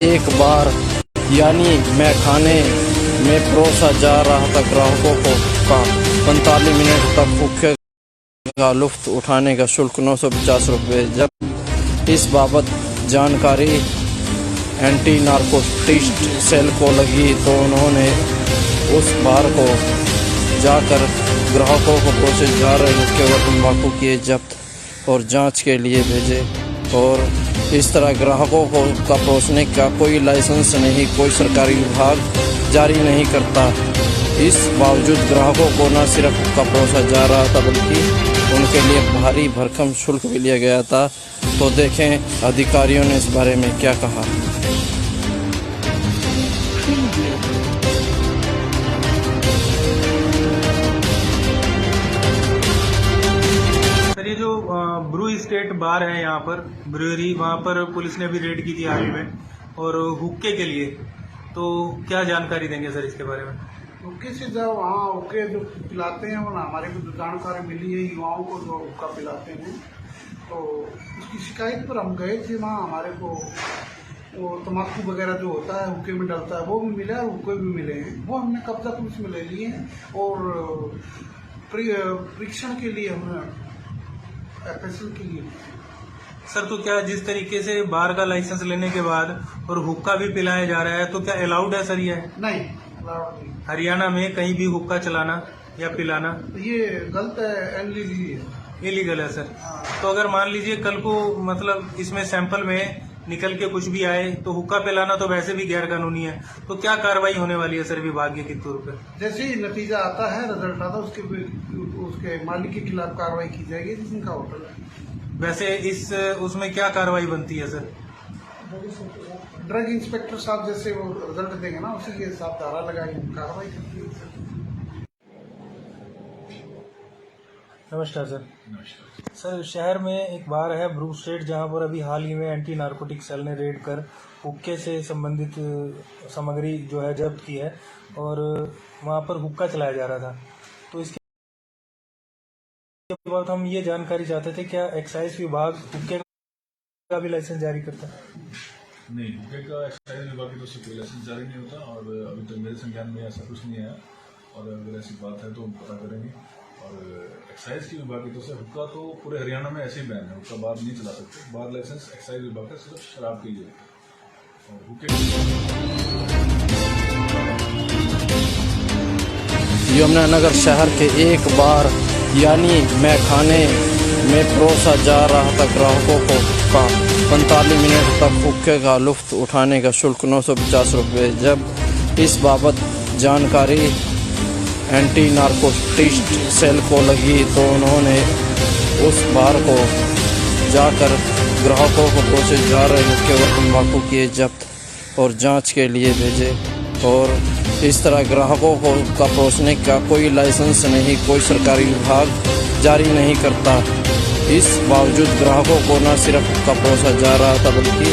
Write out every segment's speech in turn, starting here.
एक बार यानी मैं खाने में परोसा जा रहा था ग्राहकों को का 45 मिनट तक भूखे का लुत्फ उठाने का शुल्क 950 रुपये। जब इस बाबत जानकारी एंटी नारकोटिक्स सेल को लगी तो उन्होंने उस बार को जाकर ग्राहकों को परोसे जा रहे हुक्के व तंबाकू किए जब्त और जांच के लिए भेजे। और इस तरह ग्राहकों को का परोसने का कोई लाइसेंस नहीं, कोई सरकारी विभाग जारी नहीं करता। इस बावजूद ग्राहकों को न सिर्फ हुक्का परोसा जा रहा था बल्कि उनके लिए भारी भरकम शुल्क भी लिया गया था। तो देखें अधिकारियों ने इस बारे में क्या कहा। सर, ये जो ब्रू स्टेट बार है यहाँ पर ब्रूअरी, वहाँ पर पुलिस ने भी रेड की थी हाल ही में और हुक्के के लिए, तो क्या जानकारी देंगे सर इसके बारे में? हुक्के से जब वहाँ हुक्के जो पिलाते हैं वो हमारे को जो जानकारी मिली है युवाओं को जो हुक्का पिलाते हैं, तो उसकी शिकायत पर हम गए थे। वहाँ हमारे को वो तम्बाकू वगैरह जो होता है हुक्के में डलता है वो भी मिला है, हुक्के भी मिले हैं। वो हमने कब्जा पुलिस में ले लिए हैं और परीक्षण के लिए हमने FSL के लिए। सर, तो क्या जिस तरीके से बार का लाइसेंस लेने के बाद और हुक्का भी पिलाया जा रहा है, तो क्या अलाउड है सर? ये नहीं, अलाउड नहीं। हरियाणा में कहीं भी हुक्का चलाना या पिलाना ये गलत है, इलीगल है। इलीगल है सर। हाँ। तो अगर मान लीजिए कल को मतलब इसमें सैंपल में निकल के कुछ भी आए तो हुक्का पिलाना तो वैसे भी गैर कानूनी है, तो क्या कार्रवाई होने वाली है सर विभागीय के तौर पर? जैसे ही नतीजा आता है, रिजल्ट आता है, उसके मालिक के खिलाफ कार्रवाई की जाएगी जिनका होटल है। वैसे इस उसमें क्या कार्रवाई बनती है सर? ड्रग इंस्पेक्टर साहब जैसे वो रिजल्ट देंगे ना, उसी के हिसाब धारा लगाएंगे, कार्रवाई करती है। नमस्कार सर। नमस्कार सर, शहर में एक बार है ब्रू स्टेट, जहां पर अभी हाल ही में एंटी नारकोटिक सेल ने रेड कर हुक्के से संबंधित सामग्री जो है जब्त की है और वहां पर हुक्का चलाया जा रहा था। तो इसके बाद हम ये जानकारी चाहते थे, क्या एक्साइज विभाग हुक्के का भी लाइसेंस जारी करता है? नहीं, हुक्के का एक्साइज विभाग की तरफ से कोई लाइसेंस जारी नहीं होता और अभी तक मेरे संज्ञान में ऐसा कुछ नहीं आया। और अगर ऐसी बात है तो हम पता करेंगे। और एक्साइज की विभाग की तरफ से हुक्का तो पूरे हरियाणा में ऐसे ही बैन है, हुक्का बार नहीं चला सकते। बार लाइसेंस एक्साइज विभाग का सिर्फ शराब के लिए और हुक्के। यमुनानगर शहर के एक बार यानी मैं खाने में परोसा जा रहा था ग्राहकों को का 45 मिनट तक भूखे का लुत्फ उठाने का शुल्क 950 रुपये। जब इस बाबत जानकारी एंटी नारकोटिक्स सेल को लगी तो उन्होंने उस बार को जाकर ग्राहकों को परोसे जा रहे हुक्के व तंबाकू किए जब्त और जांच के लिए भेजे। और इस तरह ग्राहकों को का परोसने का कोई लाइसेंस नहीं, कोई सरकारी विभाग जारी नहीं करता। इस बावजूद ग्राहकों को न सिर्फ हुक्का परोसा जा रहा था बल्कि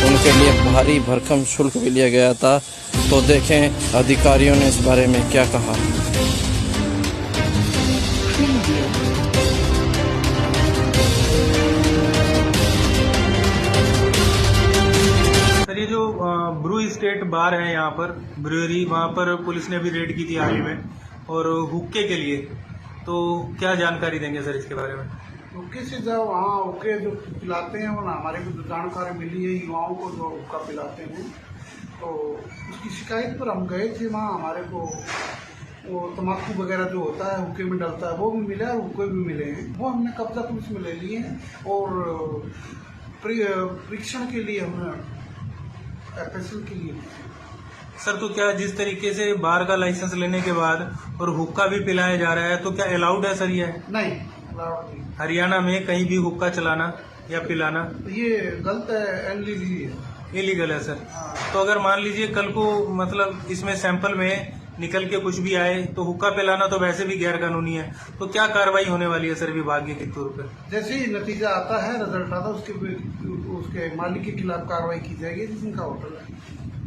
उनके लिए भारी भरकम शुल्क भी लिया गया था। तो देखें अधिकारियों ने इस बारे में क्या कहा। सर, ये जो ब्रू स्टेट बार है यहाँ पर ब्रूअरी, वहाँ पर पुलिस ने भी रेड की थी हाल ही में और हुक्के के लिए, तो क्या जानकारी देंगे सर इसके बारे में? हुक्के से जब वहाँ हुक्के जो पिलाते हैं वो हमारे को जो जानकारी मिली है युवाओं को जो हुक्का पिलाते हैं, तो उसकी शिकायत पर हम गए थे। वहाँ हमारे को वो तम्बाकू वगैरह जो होता है हुक्के में डलता है वो भी मिला है, हुक्के भी मिले हैं। वो हमने कब्जा पुलिस में ले लिए हैं और परीक्षण के लिए हमने FSL के लिए। सर, तो क्या जिस तरीके से बार का लाइसेंस लेने के बाद और हुक्का भी पिलाया जा रहा है, तो क्या अलाउड है सर? ये नहीं, अलाउड नहीं। हरियाणा में कहीं भी हुक्का चलाना या पिलाना ये गलत है, इलीगल है। इलीगल है सर। हाँ। तो अगर मान लीजिए कल को मतलब इसमें सैंपल में निकल के कुछ भी आए तो हुक्का पिलाना तो वैसे भी गैर कानूनी है, तो क्या कार्रवाई होने वाली है सर विभागीय के तौर पर? जैसे ही नतीजा आता है, रिजल्ट आता है, उसके मालिक के खिलाफ कार्रवाई की जाएगी जिनका होटल है।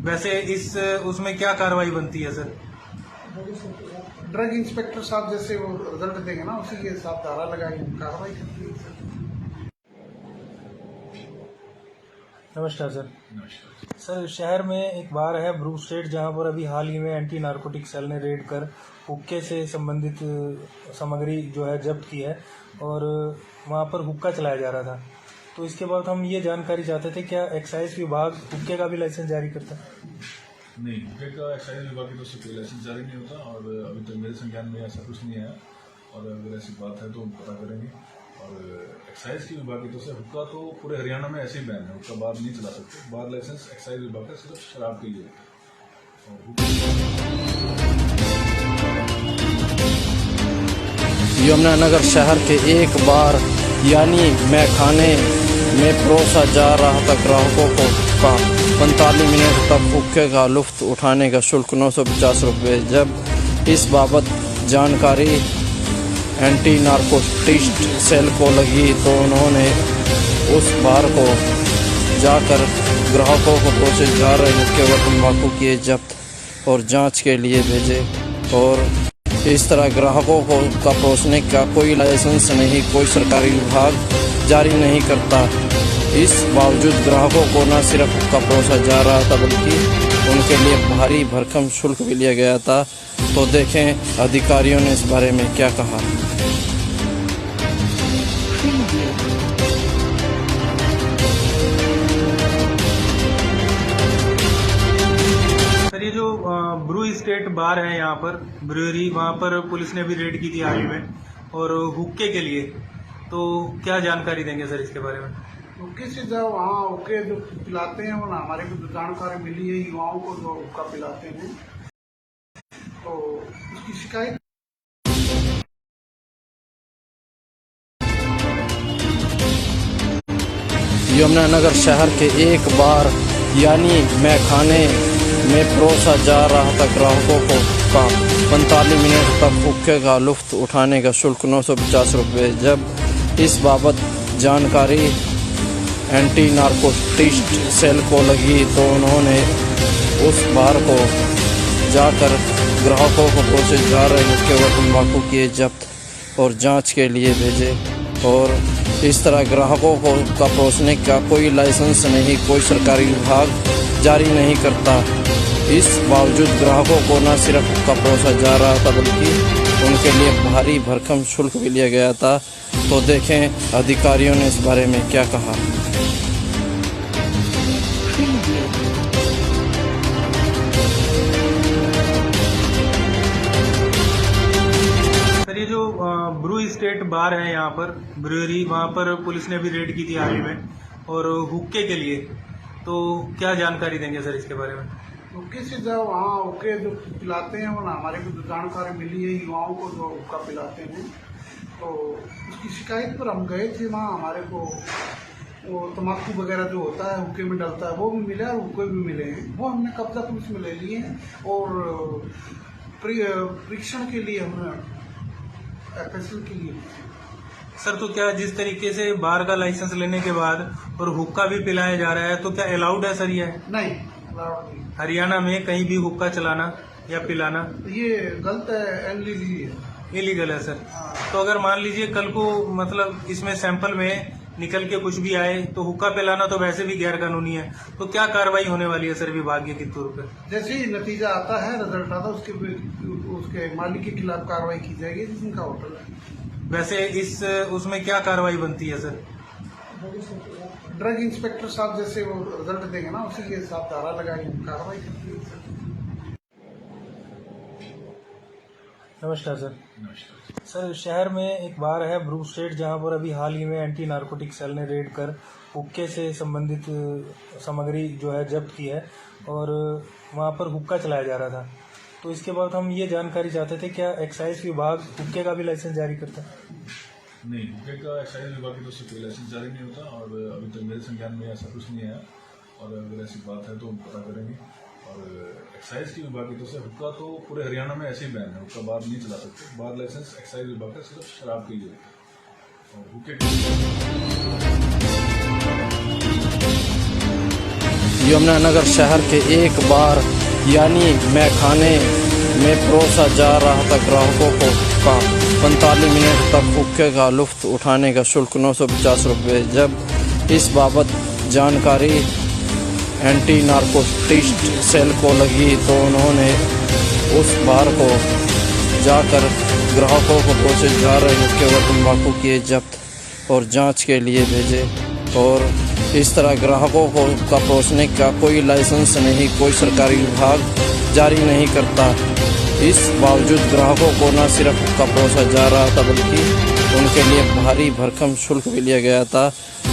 वैसे इस उसमें क्या कार्रवाई बनती है सर? ड्रग इंस्पेक्टर साहब जैसे वो रिजल्ट देंगे ना, उसी के हिसाब धारा लगाएंगे, कार्रवाई करती है। नमस्कार सर। नमस्कार। सर शहर में एक बार है ब्रू स्ट्रीट जहां पर अभी हाल ही में एंटी नारकोटिक सेल ने रेड कर हुक्के से संबंधित सामग्री जो है जब्त की है और वहां पर हुक्का चलाया जा रहा था। तो इसके बाद हम ये जानकारी चाहते थे क्या एक्साइज विभाग हुक्के का भी लाइसेंस जारी करता है? नहीं, हुक्के का एक्साइज विभाग की तरफ से कोई लाइसेंस जारी नहीं होता और अभी तक मेरे संज्ञान में ऐसा कुछ नहीं आया और अगर ऐसी बात है तो हम पता करेंगे। और एक्साइज की विभाग की तरफ से हुक्का तो पूरे हरियाणा में ऐसे ही बैन है, हुक्का बार नहीं चला सकते। बार लाइसेंस एक्साइज विभाग का सिर्फ शराब के लिए होता है। यमुनानगर शहर के एक बार यानी मैखाने में परोसा जा रहा था ग्राहकों को का 45 मिनट तक हुक्के का लुत्फ उठाने का शुल्क 950 रुपये। जब इस बाबत जानकारी एंटी नारकोटिक्स सेल को लगी तो उन्होंने उस बार को जाकर ग्राहकों को परोसे जा रहे हुक्के व तंबाकू किए जब्त और जांच के लिए भेजे। और इस तरह ग्राहकों को का परोसने का कोई लाइसेंस नहीं, कोई सरकारी विभाग जारी नहीं करता। इस बावजूद ग्राहकों को न सिर्फ हुक्का परोसा जा रहा था बल्कि उनके लिए भारी भरकम शुल्क भी लिया गया था। तो देखें अधिकारियों ने इस बारे में क्या कहा। सर ये जो ब्रू स्टेट बार है यहाँ पर ब्रूअरी, वहाँ पर पुलिस ने भी रेड की थी हाल ही में और हुक्के के लिए, तो क्या जानकारी देंगे सर इसके बारे में? हुक्के से जब वहाँ हुक्के जो पिलाते हैं वो ना हमारे को जानकारी मिली है युवाओं को जो हुक्का पिलाते हैं, तो उसकी शिकायत यमुनानगर शहर के एक बार यानी मैखाने में परोसा जा रहा था ग्राहकों को का 45 मिनट तक हुक्के का लुत्फ उठाने का शुल्क 950 रुपये। जब इस बाबत जानकारी एंटी नारकोटिक्स सेल को लगी तो उन्होंने उस बार को जाकर ग्राहकों को परोसे जा रहे हुक्के व तंबाकू किए जब्त और जांच के लिए भेजे। और इस तरह ग्राहकों को का परोसने का कोई लाइसेंस नहीं, कोई सरकारी विभाग जारी नहीं करता। इस बावजूद ग्राहकों को न सिर्फ हुक्का परोसा जा रहा था बल्कि उनके लिए भारी भरकम शुल्क भी लिया गया था। तो देखें अधिकारियों ने इस बारे में क्या कहा। सर ये जो ब्रू स्टेट बार है यहाँ पर ब्रूअरी, वहाँ पर पुलिस ने भी रेड की थी हाल ही में और हुक्के के लिए, तो क्या जानकारी देंगे सर इसके बारे में? हुक्के से जब वहाँ हुक्के जो पिलाते हैं वो ना हमारे को जो जानकारी मिली है युवाओं को जो हुक्का पिलाते हैं, तो उसकी शिकायत पर हम गए थे। वहाँ हमारे को वो तम्बाकू वगैरह जो होता है हुक्के में डलता है वो भी मिला और हुक्के भी मिले हैं, वो हमने कब्जा पुलिस में ले लिए हैं और परीक्षण के लिए हमने FSL के लिए। सर तो क्या जिस तरीके से बार का लाइसेंस लेने के बाद और हुक्का भी पिलाया जा रहा है तो क्या अलाउड है सर? ये नहीं, अलाउड नहीं। हरियाणा में कहीं भी हुक्का चलाना या पिलाना ये गलत है, इलीगल है, इलीगल है सर। तो अगर मान लीजिए कल को मतलब इसमें सैंपल में निकल के कुछ भी आए तो हुक्का पिलाना तो वैसे भी गैर कानूनी है, तो क्या कार्रवाई होने वाली है सर विभागीय के तौर पर? जैसे ही नतीजा आता है, रिजल्ट आता है, उसके मालिक के खिलाफ कार्रवाई की जाएगी जिनका होटल है। वैसे इस उसमें क्या कार्रवाई बनती है सर? ड्रग इंस्पेक्टर साहब जैसे वो रिजल्ट देंगे ना उसी के साथ धारा लगाएंगे, कार्रवाई करती है। नमस्कार सर। नमस्कार। सर शहर में एक बार है ब्रू स्ट्रीट जहां पर अभी हाल ही में एंटी नारकोटिक सेल ने रेड कर हुक्के से संबंधित सामग्री जो है जब्त की है और वहां पर हुक्का चलाया जा रहा था। तो इसके बाद हम ये जानकारी चाहते थे क्या एक्साइज विभाग हुक्के का भी लाइसेंस जारी करता है? नहीं, हुक्के का एक्साइज विभाग की तरफ से कोई लाइसेंस जारी नहीं होता और अभी तक मेरे संज्ञान में ऐसा कुछ नहीं आया और अगर ऐसी बात है तो हम पता करेंगे। और एक्साइज की विभाग की तरफ से हुक्का तो पूरे हरियाणा में ऐसे ही बैन है, हुक्का बार नहीं चला सकते। बार लाइसेंस एक्साइज विभाग का सिर्फ शराब के लिए होता है और हुक्के यमुनानगर शहर के एक बार यानी मैखाने में परोसा जा रहा था ग्राहकों को का 45 मिनट तक हुक्के का लुत्फ उठाने का शुल्क 950 रुपये। जब इस बाबत जानकारी एंटी नारकोटिक्स सेल को लगी तो उन्होंने उस बार को जाकर ग्राहकों को परोसे जा रहे हुक्के व तंबाकू किए जब्त और जांच के लिए भेजे। और इस तरह ग्राहकों को का परोसने का कोई लाइसेंस नहीं, कोई सरकारी विभाग जारी नहीं करता। इस बावजूद ग्राहकों को न सिर्फ हुक्का परोसा जा रहा था बल्कि उनके लिए भारी भरकम शुल्क भी लिया गया था।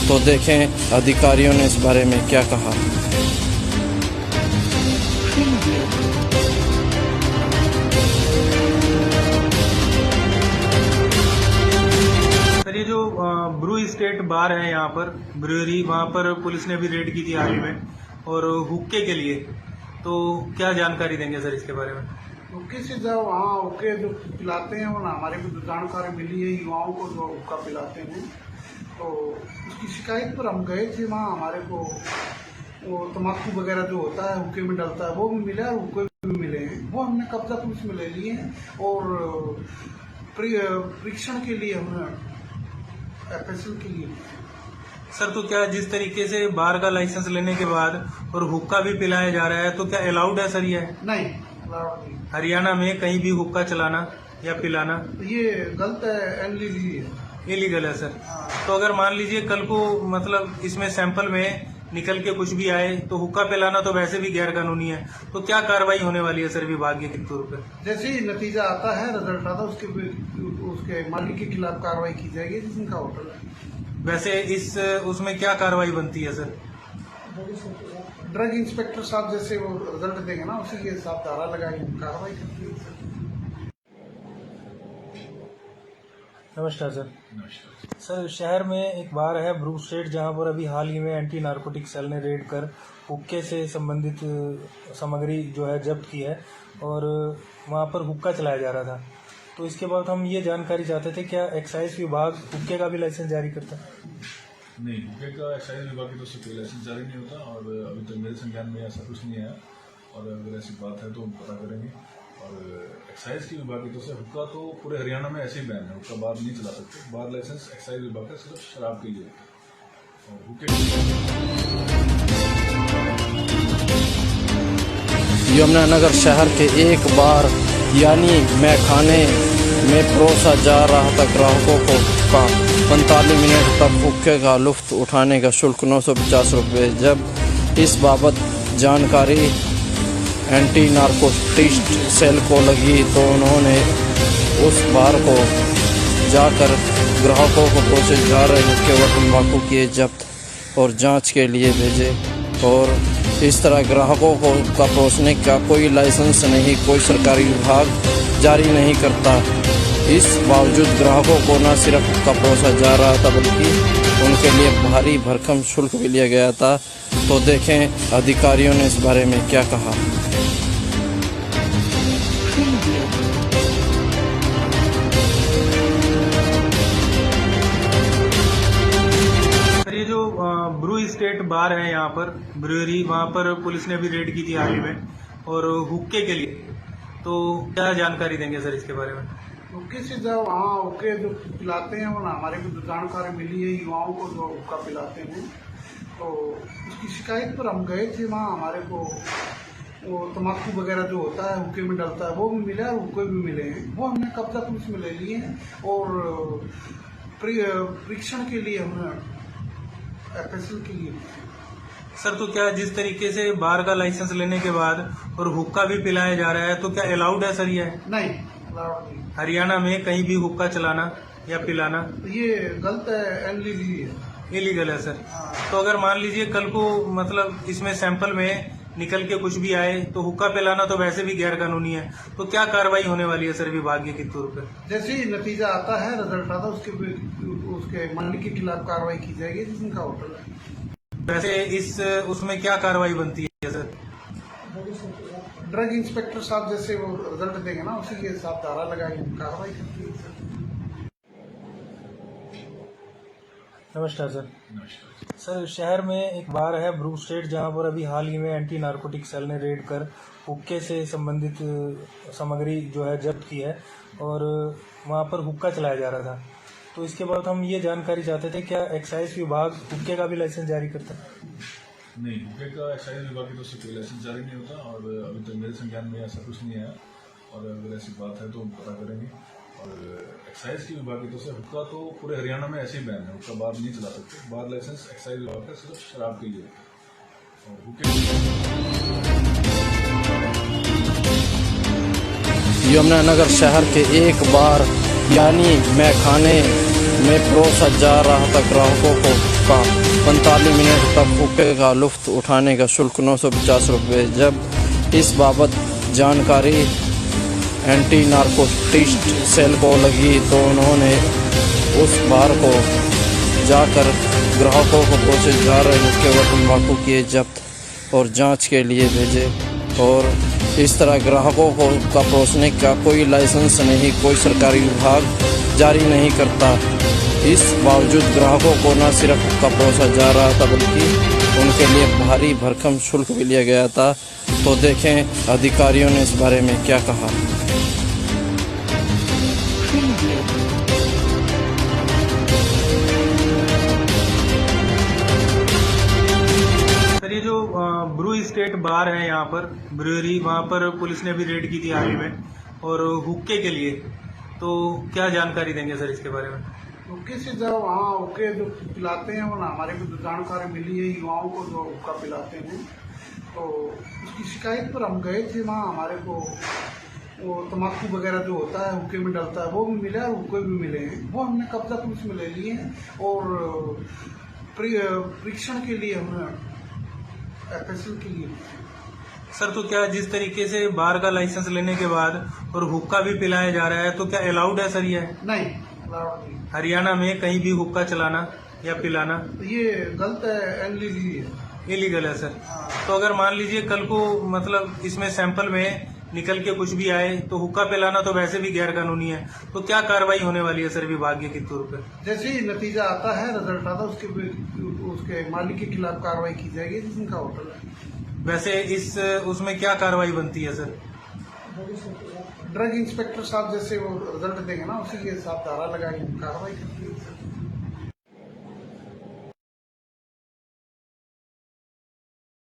तो देखें अधिकारियों ने इस बारे में क्या कहा। सर ये जो ब्रू स्टेट बार है यहाँ पर ब्रूअरी, वहाँ पर पुलिस ने भी रेड की थी हाल ही में और हुक्के के लिए, तो क्या जानकारी देंगे सर इसके बारे में? हुक्के से जब वहाँ हुक्के जो पिलाते हैं वो ना हमारे को जानकारी मिली है युवाओं को जो हुक्का पिलाते हैं, तो उसकी शिकायत पर हम गए थे। वहाँ हमारे को वो तम्बाकू वगैरह जो होता है हुक्के में डलता है वो भी मिला और हुक्के भी मिले हैं, वो हमने कब्जा पुलिस में ले लिए हैं और परीक्षण के लिए हमने FSL के लिए। सर तो क्या जिस तरीके से बार का लाइसेंस लेने के बाद और हुक्का भी पिलाया जा रहा है तो क्या अलाउड है सर? ये नहीं, अलाउड नहीं। हरियाणा में कहीं भी हुक्का चलाना या पिलाना ये गलत है, इलीगल है। इलीगल है सर। तो अगर मान लीजिए कल को मतलब इसमें सैंपल में निकल के कुछ भी आए तो हुक्का पिलाना तो वैसे भी गैर कानूनी है, तो क्या कार्रवाई होने वाली है सर विभागीय के तौर पर? जैसे ही नतीजा आता है, रिजल्ट आता है, उसके मालिक के खिलाफ कार्रवाई की जाएगी जिनका होटल है। वैसे इस उसमें क्या कार्रवाई बनती है सर? ड्रग इंस्पेक्टर साहब जैसे वो रिजल्ट देंगे ना उसी के साथ धारा लगाएंगे, कार्रवाई करती है। नमस्कार सर। नमस्कार। सर शहर में एक बार है ब्रू स्टेट जहां पर अभी हाल ही में एंटी नारकोटिक सेल ने रेड कर हुक्के से संबंधित सामग्री जो है जब्त की है और वहां पर हुक्का चलाया जा रहा था। तो इसके बाद हम ये जानकारी चाहते थे क्या एक्साइज विभाग हुक्के का भी लाइसेंस जारी करता है? नहीं, हुक्के का एक्साइज विभाग की तरफ से कोई लाइसेंस जारी नहीं होता और अभी तक मेरे संज्ञान में ऐसा कुछ नहीं आया, और अगर ऐसी बात है तो हम पता करेंगे। और एक्साइज की विभाग की तरफ से हुक्का तो पूरे हरियाणा में ऐसे ही बैन है, हुक्का बार नहीं चला सकते। बार लाइसेंस एक्साइज विभाग का सिर्फ शराब के लिए होता है और हुक्के यमुनानगर शहर के एक बार यानी मैखाने में परोसा जा रहा था ग्राहकों को का 45 मिनट तक हुक्के का लुत्फ उठाने का शुल्क 950 रुपये। जब इस बाबत जानकारी एंटी नारकोटिक्स सेल को लगी तो उन्होंने उस बार को जाकर ग्राहकों को परोसे जा रहे हुक्के व तंबाकू किए जब्त और जांच के लिए भेजे। और इस तरह ग्राहकों को का परोसने का कोई लाइसेंस नहीं, कोई सरकारी विभाग जारी नहीं करता। इस बावजूद ग्राहकों को न सिर्फ हुक्का परोसा जा रहा था बल्कि उनके लिए भारी भरकम शुल्क भी लिया गया था। तो देखें अधिकारियों ने इस बारे में क्या कहा। ये जो ब्रू स्टेट बार है यहाँ पर ब्रूअरी, वहाँ पर पुलिस ने भी रेड की थी हाल ही में और हुक्के के लिए, तो क्या जानकारी देंगे सर इसके बारे में? हुक्के से जब वहाँ हुक्के जो पिलाते हैं वो ना हमारे को जो जानकारी मिली है युवाओं को जो हुक्का पिलाते हैं, तो उसकी शिकायत पर हम गए थे। वहाँ हमारे को वो तम्बाकू वगैरह जो होता है हुक्के में डलता है वो भी मिला और हुक्के भी मिले हैं, वो हमने कब्जा पुलिस में ले लिए हैं और परीक्षण के लिए हमने FSL के लिए। सर तो क्या जिस तरीके से बार का लाइसेंस लेने के बाद और हुक्का भी पिलाया जा रहा है तो क्या अलाउड है सर? ये नहीं, अलाउड नहीं। हरियाणा में कहीं भी हुक्का चलाना या पिलाना ये गलत है, इलीगल है। इलीगल है सर। तो अगर मान लीजिए कल को मतलब इसमें सैंपल में निकल के कुछ भी आए तो हुक्का पिलाना तो वैसे भी गैर कानूनी है, तो क्या कार्रवाई होने वाली है सर विभागीय के तौर पर? जैसे ही नतीजा आता है, रिजल्ट आता है, उसके मालिक के खिलाफ कार्रवाई की जाएगी जिनका होटल है। वैसे इस उसमें क्या कार्रवाई बनती है सर? ड्रग इंस्पेक्टर साहब जैसे वो रिजल्ट देंगे ना उसी के साथ धारा लगाएंगे, कार्रवाई करती है। नमस्कार सर। नमस्कार। सर शहर में एक बार है ब्रू स्टेट जहां पर अभी हाल ही में एंटी नारकोटिक सेल ने रेड कर हुक्के से संबंधित सामग्री जो है जब्त की है और वहां पर हुक्का चलाया जा रहा था। तो इसके बाद हम ये जानकारी चाहते थे क्या एक्साइज विभाग हुक्के का भी लाइसेंस जारी करता है? नहीं, हुक्के का एक्साइज विभाग की तरफ से कोई लाइसेंस जारी नहीं होता और अभी तक मेरे संज्ञान में ऐसा कुछ नहीं आया और अगर ऐसी बात है तो हम पता करेंगे। और एक्साइज की विभाग की तरफ से हुक्का तो पूरे हरियाणा में ऐसे ही बैन है, हुक्का बार नहीं चला सकते। बार लाइसेंस एक्साइज विभाग का सिर्फ शराब के लिए होता है और हुक्के यमुनानगर शहर के एक बार यानी मैखाने में परोसा जा रहा था ग्राहकों को का 45 मिनट तक हुक्के का लुफ्त उठाने का शुल्क 950 रुपये। जब इस बाबत जानकारी एंटी नारकोटिक्स सेल को लगी तो उन्होंने उस बार को जाकर ग्राहकों को परोसे जा रहे हुक्के व तंबाकू किए जब्त और जांच के लिए भेजे। और इस तरह ग्राहकों को का परोसने का कोई लाइसेंस नहीं, कोई सरकारी विभाग जारी नहीं करता। इस बावजूद ग्राहकों को न सिर्फ हुक्का परोसा जा रहा था बल्कि उनके लिए भारी भरकम शुल्क भी लिया गया था। तो देखें अधिकारियों ने इस बारे में क्या कहा। सर ये जो ब्रू स्टेट बार है यहाँ पर ब्रूअरी, वहाँ पर पुलिस ने भी रेड की थी हाल ही में और हुक्के के लिए, तो क्या जानकारी देंगे सर इसके बारे में? हुक्के से जब वहाँ हुक्के जो पिलाते हैं वो ना हमारे को जानकारी मिली है, युवाओं को जो हुक्का पिलाते हैं, तो उसकी शिकायत पर हम गए थे। वहाँ हमारे को वो तम्बाकू वगैरह जो होता है हुक्के में डलता है वो भी मिला और हुक्के भी मिले हैं, वो हमने कब्जा पुलिस में ले लिए हैं और परीक्षण के लिए हमने FSL के लिए। सर तो क्या जिस तरीके से बार का लाइसेंस लेने के बाद और हुक्का भी पिलाया जा रहा है तो क्या अलाउड है सर? ये नहीं, अलाउड नहीं। हरियाणा में कहीं भी हुक्का चलाना या पिलाना तो ये गलत है, इलीगल है, इलीगल है सर। तो अगर मान लीजिए कल को मतलब इसमें सैंपल में निकल के कुछ भी आए तो हुक्का पिलाना तो वैसे भी गैर कानूनी है, तो क्या कार्रवाई होने वाली है सर विभागीय के तौर पर? जैसे ही नतीजा आता है, रिजल्ट आता है, उसके मालिक के खिलाफ कार्रवाई की जाएगी जिनका होटल है। वैसे इस उसमें क्या कार्रवाई बनती है सर? ड्रग इंस्पेक्टर साहब जैसे वो रिजल्ट देंगे ना उसी के साथ धारा लगाएंगे, कार्रवाई करती है।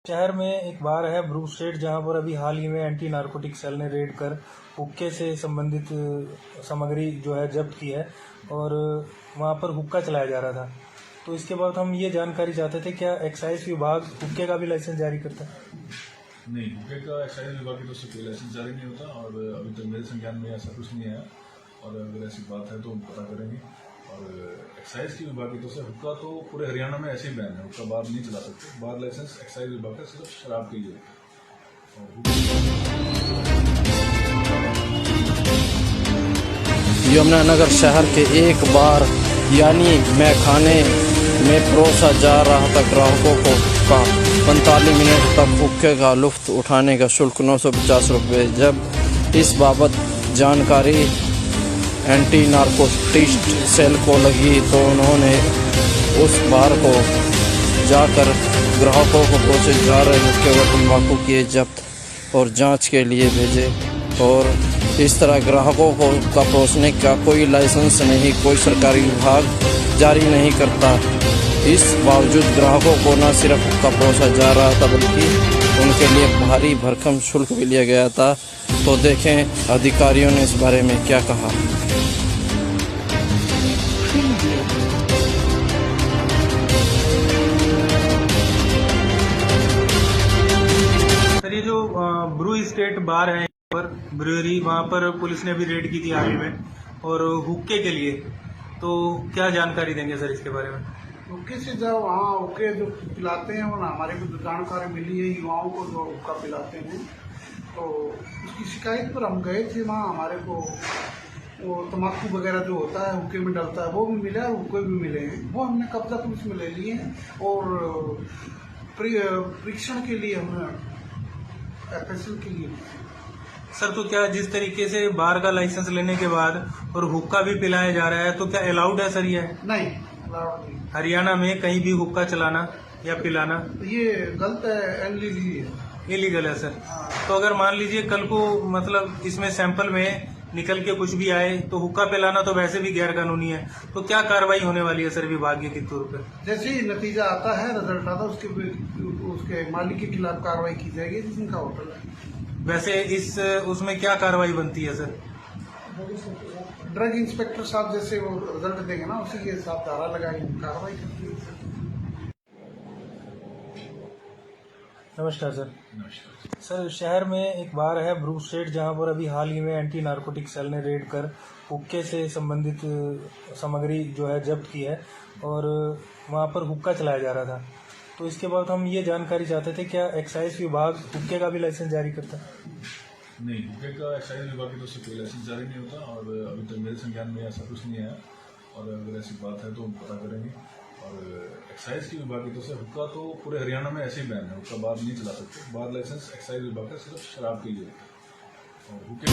शहर में एक बार है ब्रू स्टेट जहां पर अभी हाल ही में एंटी नारकोटिक सेल ने रेड कर हुक्के से संबंधित सामग्री जो है जब्त की है और वहां पर हुक्का चलाया जा रहा था। तो इसके बाद हम ये जानकारी चाहते थे क्या एक्साइज विभाग हुक्के का भी लाइसेंस जारी करता है? नहीं, हुक्के का एक्साइज विभाग की तरफ से कोई लाइसेंस जारी नहीं होता और अभी तक मेरे संज्ञान में ऐसा कुछ नहीं आया और अगर ऐसी बात है तो हम पता करेंगे। और एक्साइज की विभाग की तरफ से हुक्का तो पूरे हरियाणा में ऐसे ही बैन है, हुक्का बार नहीं चला सकते। बार लाइसेंस एक्साइज विभाग का सिर्फ शराब के लिए होता है। यमुनानगर शहर के एक बार यानी मैखाने में परोसा जा रहा था ग्राहकों को का 45 मिनट तक हुक्के का लुफ्त उठाने का शुल्क 950 रुपये। जब इस बाबत जानकारी एंटी नारकोटिक्स सेल को लगी तो उन्होंने उस बार को जाकर ग्राहकों को परोसे जा रहे हुक्के व तंबाकू किए जब्त और जांच के लिए भेजे। और इस तरह ग्राहकों को का परोसने का कोई लाइसेंस नहीं, कोई सरकारी विभाग जारी नहीं करता। इस बावजूद ग्राहकों को न सिर्फ हुक्का परोसा जा रहा था बल्कि उनके लिए भारी भरकम शुल्क भी लिया गया था। तो देखें अधिकारियों ने इस बारे में क्या कहा। सर ये जो ब्रू स्टेट बार है पर ब्रूअरी, वहाँ पर पुलिस ने भी रेड की थी हाल ही में और हुक्के के लिए, तो क्या जानकारी देंगे सर इसके बारे में? हुक्के से जब वहाँ हुक्के जो पिलाते हैं वो ना हमारे को जानकारी मिली है, युवाओं को जो हुक्का पिलाते हैं, तो उसकी शिकायत पर हम गए थे। वहाँ हमारे को वो तम्बाकू वगैरह जो होता है हुक्के में डलता है वो भी मिला और हुक्के भी मिले हैं, वो हमने कब्जा पुलिस में ले लिए हैं और परीक्षण के लिए हमने FSL के लिए। सर तो क्या जिस तरीके से बार का लाइसेंस लेने के बाद और हुक्का भी पिलाया जा रहा है तो क्या अलाउड है सर? ये नहीं, अलाउड नहीं। हरियाणा में कहीं भी हुक्का चलाना या पिलाना तो ये गलत है, इलीगल है, इलीगल है सर। तो अगर मान लीजिए कल को मतलब इसमें सैंपल में निकल के कुछ भी आए तो हुक्का पिलाना तो वैसे भी गैर कानूनी है, तो क्या कार्रवाई होने वाली है सर विभागीय के तौर पे? जैसे ही नतीजा आता है, रिजल्ट आता है, उसके मालिक के खिलाफ कार्रवाई की जाएगी जिनका होटल है। वैसे इस उसमें क्या कार्रवाई बनती है सर? ड्रग इंस्पेक्टर साहब जैसे वो रिजल्ट देंगे ना, उसी के हिसाब धारा लगाएंगे, कार्रवाई करती है। नमस्कार सर। नमस्कार। सर शहर में एक बार है ब्रू स्ट्रीट, जहां पर अभी हाल ही में एंटी नारकोटिक सेल ने रेड कर हुक्के से संबंधित सामग्री जो है जब्त की है और वहां पर हुक्का चलाया जा रहा था। तो इसके बाद हम ये जानकारी चाहते थे, क्या एक्साइज विभाग हुक्के का भी लाइसेंस जारी करता है? नहीं, हुक्के का एक्साइज विभाग की तरफ से कोई लाइसेंस जारी नहीं होता और अभी तक मेरे संज्ञान में ऐसा कुछ नहीं आया, और अगर ऐसी बात है तो हम पता करेंगे। और एक्साइज की विभाग की तरफ से हुक्का तो पूरे हरियाणा में ऐसे ही बैन है, हुक्का बार नहीं चला सकते। बार लाइसेंस एक्साइज विभाग का सिर्फ शराब के लिए और हुक्के।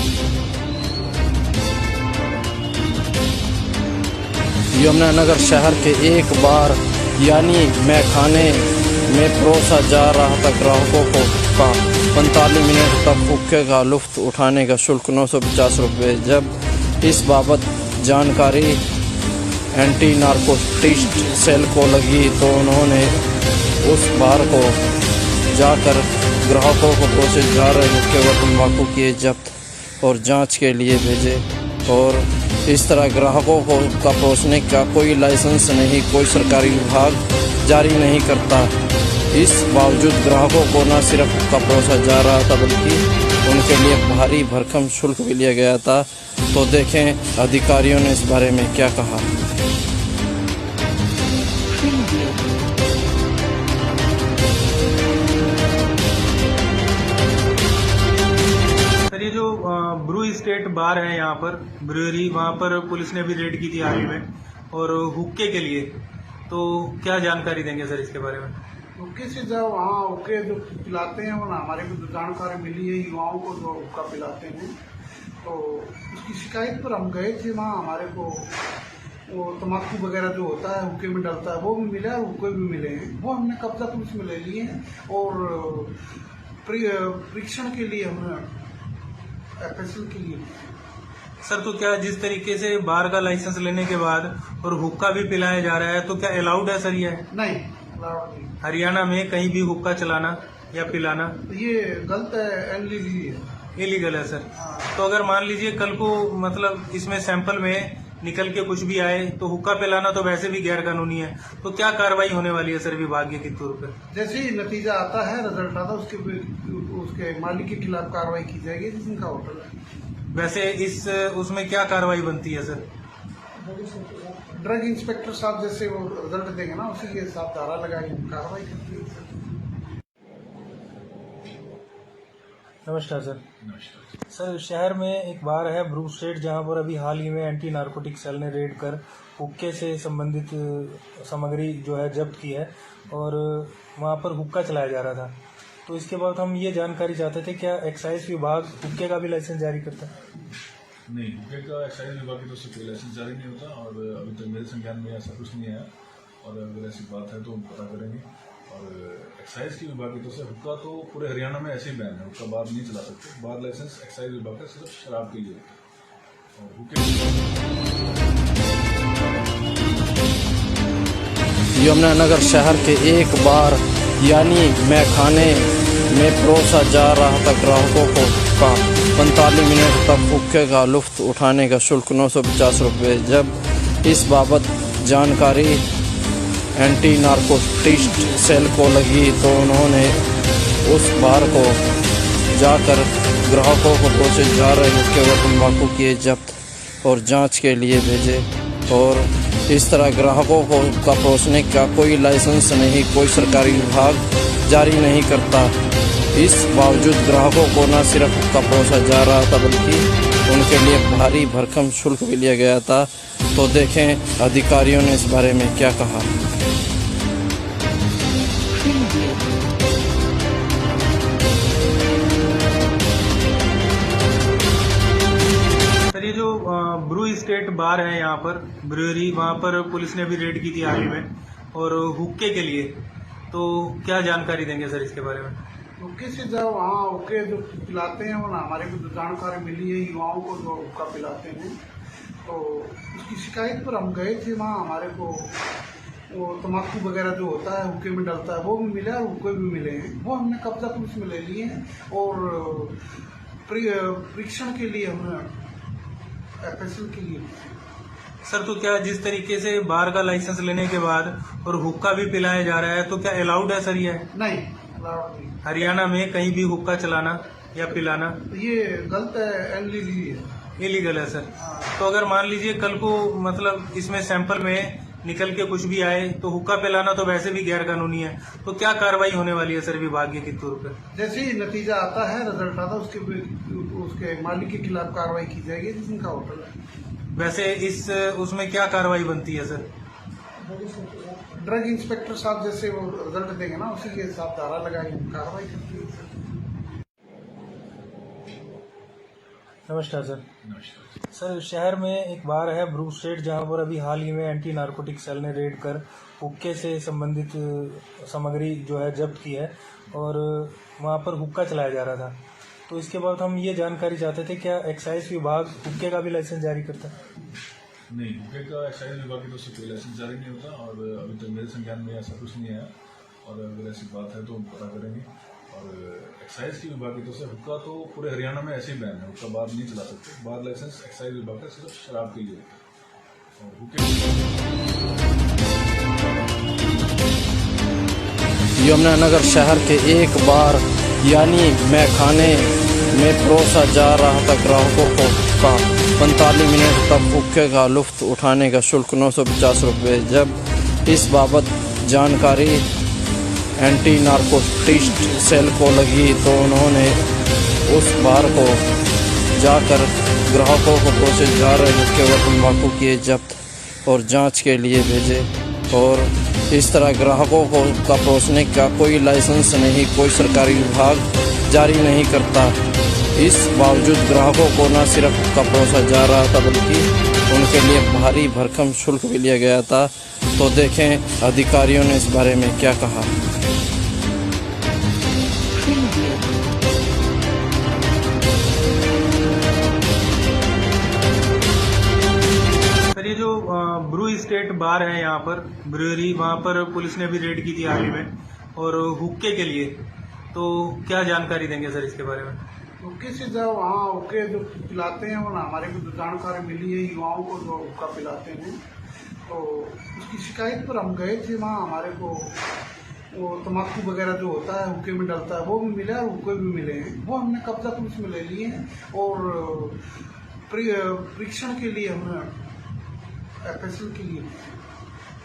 यमुनानगर शहर के एक बार यानी मैखाने में परोसा जा रहा था ग्राहकों को का 45 मिनट तक हुक्के का लुत्फ उठाने का शुल्क 950 रुपये। जब इस बाबत जानकारी एंटी नारकोटिक्स सेल को लगी तो उन्होंने उस बार को जाकर ग्राहकों को परोसे जा रहे हुक्के व तंबाकू किए जब्त और जांच के लिए भेजे। और इस तरह ग्राहकों को का परोसने का कोई लाइसेंस नहीं, कोई सरकारी विभाग जारी नहीं करता। इस बावजूद ग्राहकों को न सिर्फ हुक्का परोसा जा रहा था बल्कि उनके लिए भारी भरकम शुल्क भी लिया गया था। तो देखें अधिकारियों ने इस बारे में क्या कहा। सर ये जो ब्रू स्टेट बार है यहाँ पर ब्रूअरी, वहाँ पर पुलिस ने भी रेड की थी हाल ही में और हुक्के के लिए, तो क्या जानकारी देंगे सर इसके बारे में? हुक्के से जब वहाँ हुक्के जो पिलाते हैं वो हमारे को जानकारी मिली है, युवाओं को जो हुक्का पिलाते हैं, तो उसकी शिकायत पर हम गए थे। वहाँ हमारे को वो तम्बाकू वगैरह जो होता है हुक्के में डलता है वो भी मिला है, हुक्के भी मिले हैं। वो हमने कब्जा पुलिस में ले लिए हैं और परीक्षण के लिए हमने FSL के लिए। सर तो क्या जिस तरीके से बार का लाइसेंस लेने के बाद और हुक्का भी पिलाया जा रहा है, तो क्या अलाउड है सर? ये नहीं, अलाउड नहीं। हरियाणा में कहीं भी हुक्का चलाना या पिलाना ये गलत है, इलीगल है। इलीगल है सर। तो अगर मान लीजिए कल को मतलब इसमें सैंपल में निकल के कुछ भी आए तो हुक्का पिलाना तो वैसे भी गैर कानूनी है, तो क्या कार्रवाई होने वाली है सर विभागीय के तौर पे? जैसे ही नतीजा आता है, रिजल्ट आता है, उसके मालिक के खिलाफ कार्रवाई की जाएगी जिनका होटल है। वैसे इस उसमें क्या कार्रवाई बनती है सर? ड्रग इंस्पेक्टर साहब जैसे वो रिजल्ट देंगे ना, उसी के हिसाब धारा लगाएंगे, कार्रवाई करती है। नमस्कार सर। नमस्कार। सर शहर में एक बार है ब्रू स्ट्रीट, जहां पर अभी हाल ही में एंटी नारकोटिक सेल ने रेड कर हुक्के से संबंधित सामग्री जो है जब्त की है और वहां पर हुक्का चलाया जा रहा था। तो इसके बाद हम ये जानकारी चाहते थे, क्या एक्साइज विभाग हुक्के का भी लाइसेंस जारी करता है? नहीं, हुक्के का एक्साइज विभाग की तरफ से कोई लाइसेंस जारी नहीं होता और अभी तक मेरे संज्ञान में ऐसा कुछ नहीं आया, और अगर ऐसी बात है तो हम पता करेंगे। और एक्साइज की विभाग की तरफ से हुक्का तो पूरे हरियाणा में ऐसे ही बैन है, हुक्का बार नहीं चला सकते। बार लाइसेंस एक्साइज विभाग का सिर्फ शराब के लिए और हुक्के। यमुनानगर शहर के एक बार यानी मैखाने में परोसा जा रहा था ग्राहकों को का 45 मिनट तक हुक्के का लुत्फ उठाने का शुल्क 950 रुपये। जब इस बाबत जानकारी एंटी नारकोटिक्स सेल को लगी तो उन्होंने उस बार को जाकर ग्राहकों को परोसे जा रहे हुक्के व तंबाकू किए जब्त और जांच के लिए भेजे। और इस तरह ग्राहकों को का परोसने का कोई लाइसेंस नहीं, कोई सरकारी विभाग जारी नहीं करता। इस बावजूद ग्राहकों को न सिर्फ हुक्का परोसा जा रहा था बल्कि उनके लिए भारी भरकम शुल्क भी लिया गया था। तो देखें अधिकारियों ने इस बारे में क्या कहा। सर ये जो ब्रू स्टेट बार है यहाँ पर ब्रूअरी, वहाँ पर पुलिस ने भी रेड की थी हाल ही में और हुक्के के लिए, तो क्या जानकारी देंगे सर इसके बारे में? हुक्के से जब वहाँ हुक्के जो पिलाते हैं वो ना हमारे को जानकारी मिली है युवाओं को जो हुक्का पिलाते हैं, तो उसकी शिकायत पर हम गए थे वहाँ। हमारे को वो तम्बाकू वगैरह जो होता है हुक्के में डलता है वो भी मिला और हुक्के भी मिले हैं, वो हमने कब्जा पुलिस में ले लिए हैं और परीक्षण के लिए हमने FSL के लिए। सर तो क्या जिस तरीके से बार का लाइसेंस लेने के बाद और हुक्का भी पिलाया जा रहा है तो क्या अलाउड है सर? ये नहीं, अलाउड नहीं। हरियाणा में कहीं भी हुक्का चलाना या पिलाना ये गलत है, इलीगल है, इलीगल है सर। तो अगर मान लीजिए कल को मतलब इसमें सैंपल में निकल के कुछ भी आए तो हुक्का पिलाना तो वैसे भी गैर कानूनी है, तो क्या कार्रवाई होने वाली है सर विभागीय के तौर पर? जैसे ही नतीजा आता है, रिजल्ट आता है, उसके मालिक के खिलाफ कार्रवाई की जाएगी जिनका होटल है। वैसे इस उसमें क्या कार्रवाई बनती है सर? ड्रग इंस्पेक्टर साहब जैसे वो रिजल्ट देंगे ना, उसी के हिसाब धारा लगाएंगे, कार्रवाई करती है। नमस्कार सर। नमस्कार। सर शहर में एक बार है ब्रू स्ट्रीट जहां पर अभी हाल ही में एंटी नारकोटिक सेल ने रेड कर हुक्के से संबंधित सामग्री जो है जब्त की है और वहां पर हुक्का चलाया जा रहा था। तो इसके बाद हम ये जानकारी चाहते थे क्या एक्साइज विभाग हुक्के का भी लाइसेंस जारी करता है? नहीं, हुक्के का एक्साइज विभाग की तरफ से कोई लाइसेंस जारी नहीं होता और अभी तक मेरे संज्ञान में ऐसा कुछ नहीं आया, और अगर ऐसी बात है तो हम पता करेंगे। और एक्साइज की विभाग की तरफ से हुक्का तो पूरे हरियाणा में ऐसे ही बैन है, हुक्का बार नहीं चला सकते। बार लाइसेंस एक्साइज विभाग का सिर्फ शराब के लिए होता है। और हुक्के यमुनानगर शहर के एक बार यानी मैखाने में परोसा जा रहा था ग्राहकों को का 45 मिनट तक हुक्के का लुत्फ उठाने का शुल्क 950 रुपये। जब इस बाबत जानकारी एंटी नारकोटिक्स सेल को लगी तो उन्होंने उस बार को जाकर ग्राहकों को परोसे जा रहे हुक्के व तम्बाकू किए जब्त और जांच के लिए भेजे। और इस तरह ग्राहकों को का परोसने का कोई लाइसेंस नहीं, कोई सरकारी विभाग जारी नहीं करता। इस बावजूद ग्राहकों को न सिर्फ हुक्का परोसा जा रहा था बल्कि उनके लिए भारी भरकम शुल्क भी लिया गया था। तो देखें अधिकारियों ने इस बारे में क्या कहा। सर ये जो ब्रू स्टेट बार है यहाँ पर ब्रूअरी, वहाँ पर पुलिस ने भी रेड की थी हाल ही में और हुक्के के लिए, तो क्या जानकारी देंगे सर इसके बारे में? हुक्के से जब वहाँ हुक्के जो पिलाते हैं वो ना हमारे को जानकारी मिली है युवाओं को जो हुक्का पिलाते हैं, तो उसकी शिकायत पर हम गए थे वहाँ। हमारे को वो तम्बाकू वगैरह जो होता है हुक्के में डलता है वो भी मिला और हुक्के भी मिले हैं, वो हमने कब्जा पुलिस में ले लिए हैं और परीक्षण के लिए हमने FSL के लिए।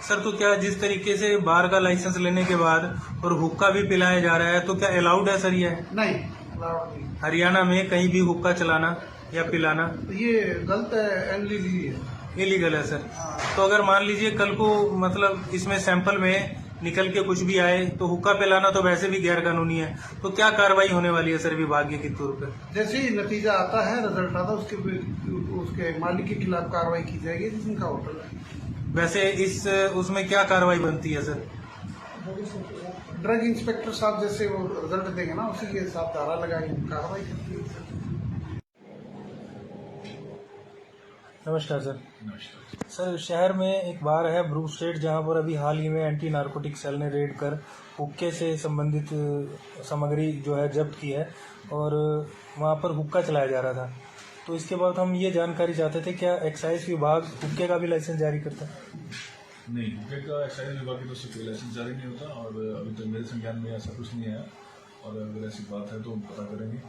सर तो क्या जिस तरीके से बार का लाइसेंस लेने के बाद और हुक्का भी पिलाया जा रहा है तो क्या अलाउड है सर? ये नहीं, अलाउड नहीं। हरियाणा में कहीं भी हुक्का चलाना या पिलाना ये गलत है, इलीगल है, इलीगल है सर। तो अगर मान लीजिए कल को मतलब इसमें सैंपल में निकल के कुछ भी आए तो हुक्का पिलाना तो वैसे भी गैर कानूनी है, तो क्या कार्रवाई होने वाली है सर विभागीय के तौर पर? जैसे ही नतीजा आता है, रिजल्ट आता है, उसके मालिक के खिलाफ कार्रवाई की जाएगी जिनका होटल है। वैसे इस उसमें क्या कार्रवाई बनती है सर? ड्रग इंस्पेक्टर साहब जैसे वो रिजल्ट देंगे ना, उसी के हिसाब धारा लगाएंगे, कार्रवाई करती है। नमस्कार सर। नमस्कार। सर शहर में एक बार है ब्रू स्ट्रीट जहां पर अभी हाल ही में एंटी नारकोटिक सेल ने रेड कर हुक्के से संबंधित सामग्री जो है जब्त की है और वहां पर हुक्का चलाया जा रहा था। तो इसके बाद हम ये जानकारी चाहते थे क्या एक्साइज विभाग हुक्के का भी लाइसेंस जारी करता है? नहीं, हुक्के का एक्साइज विभाग की तरफ से कोई लाइसेंस जारी नहीं होता और अभी तक मेरे संज्ञान में ऐसा कुछ नहीं आया, और अगर ऐसी बात है तो हम पता करेंगे।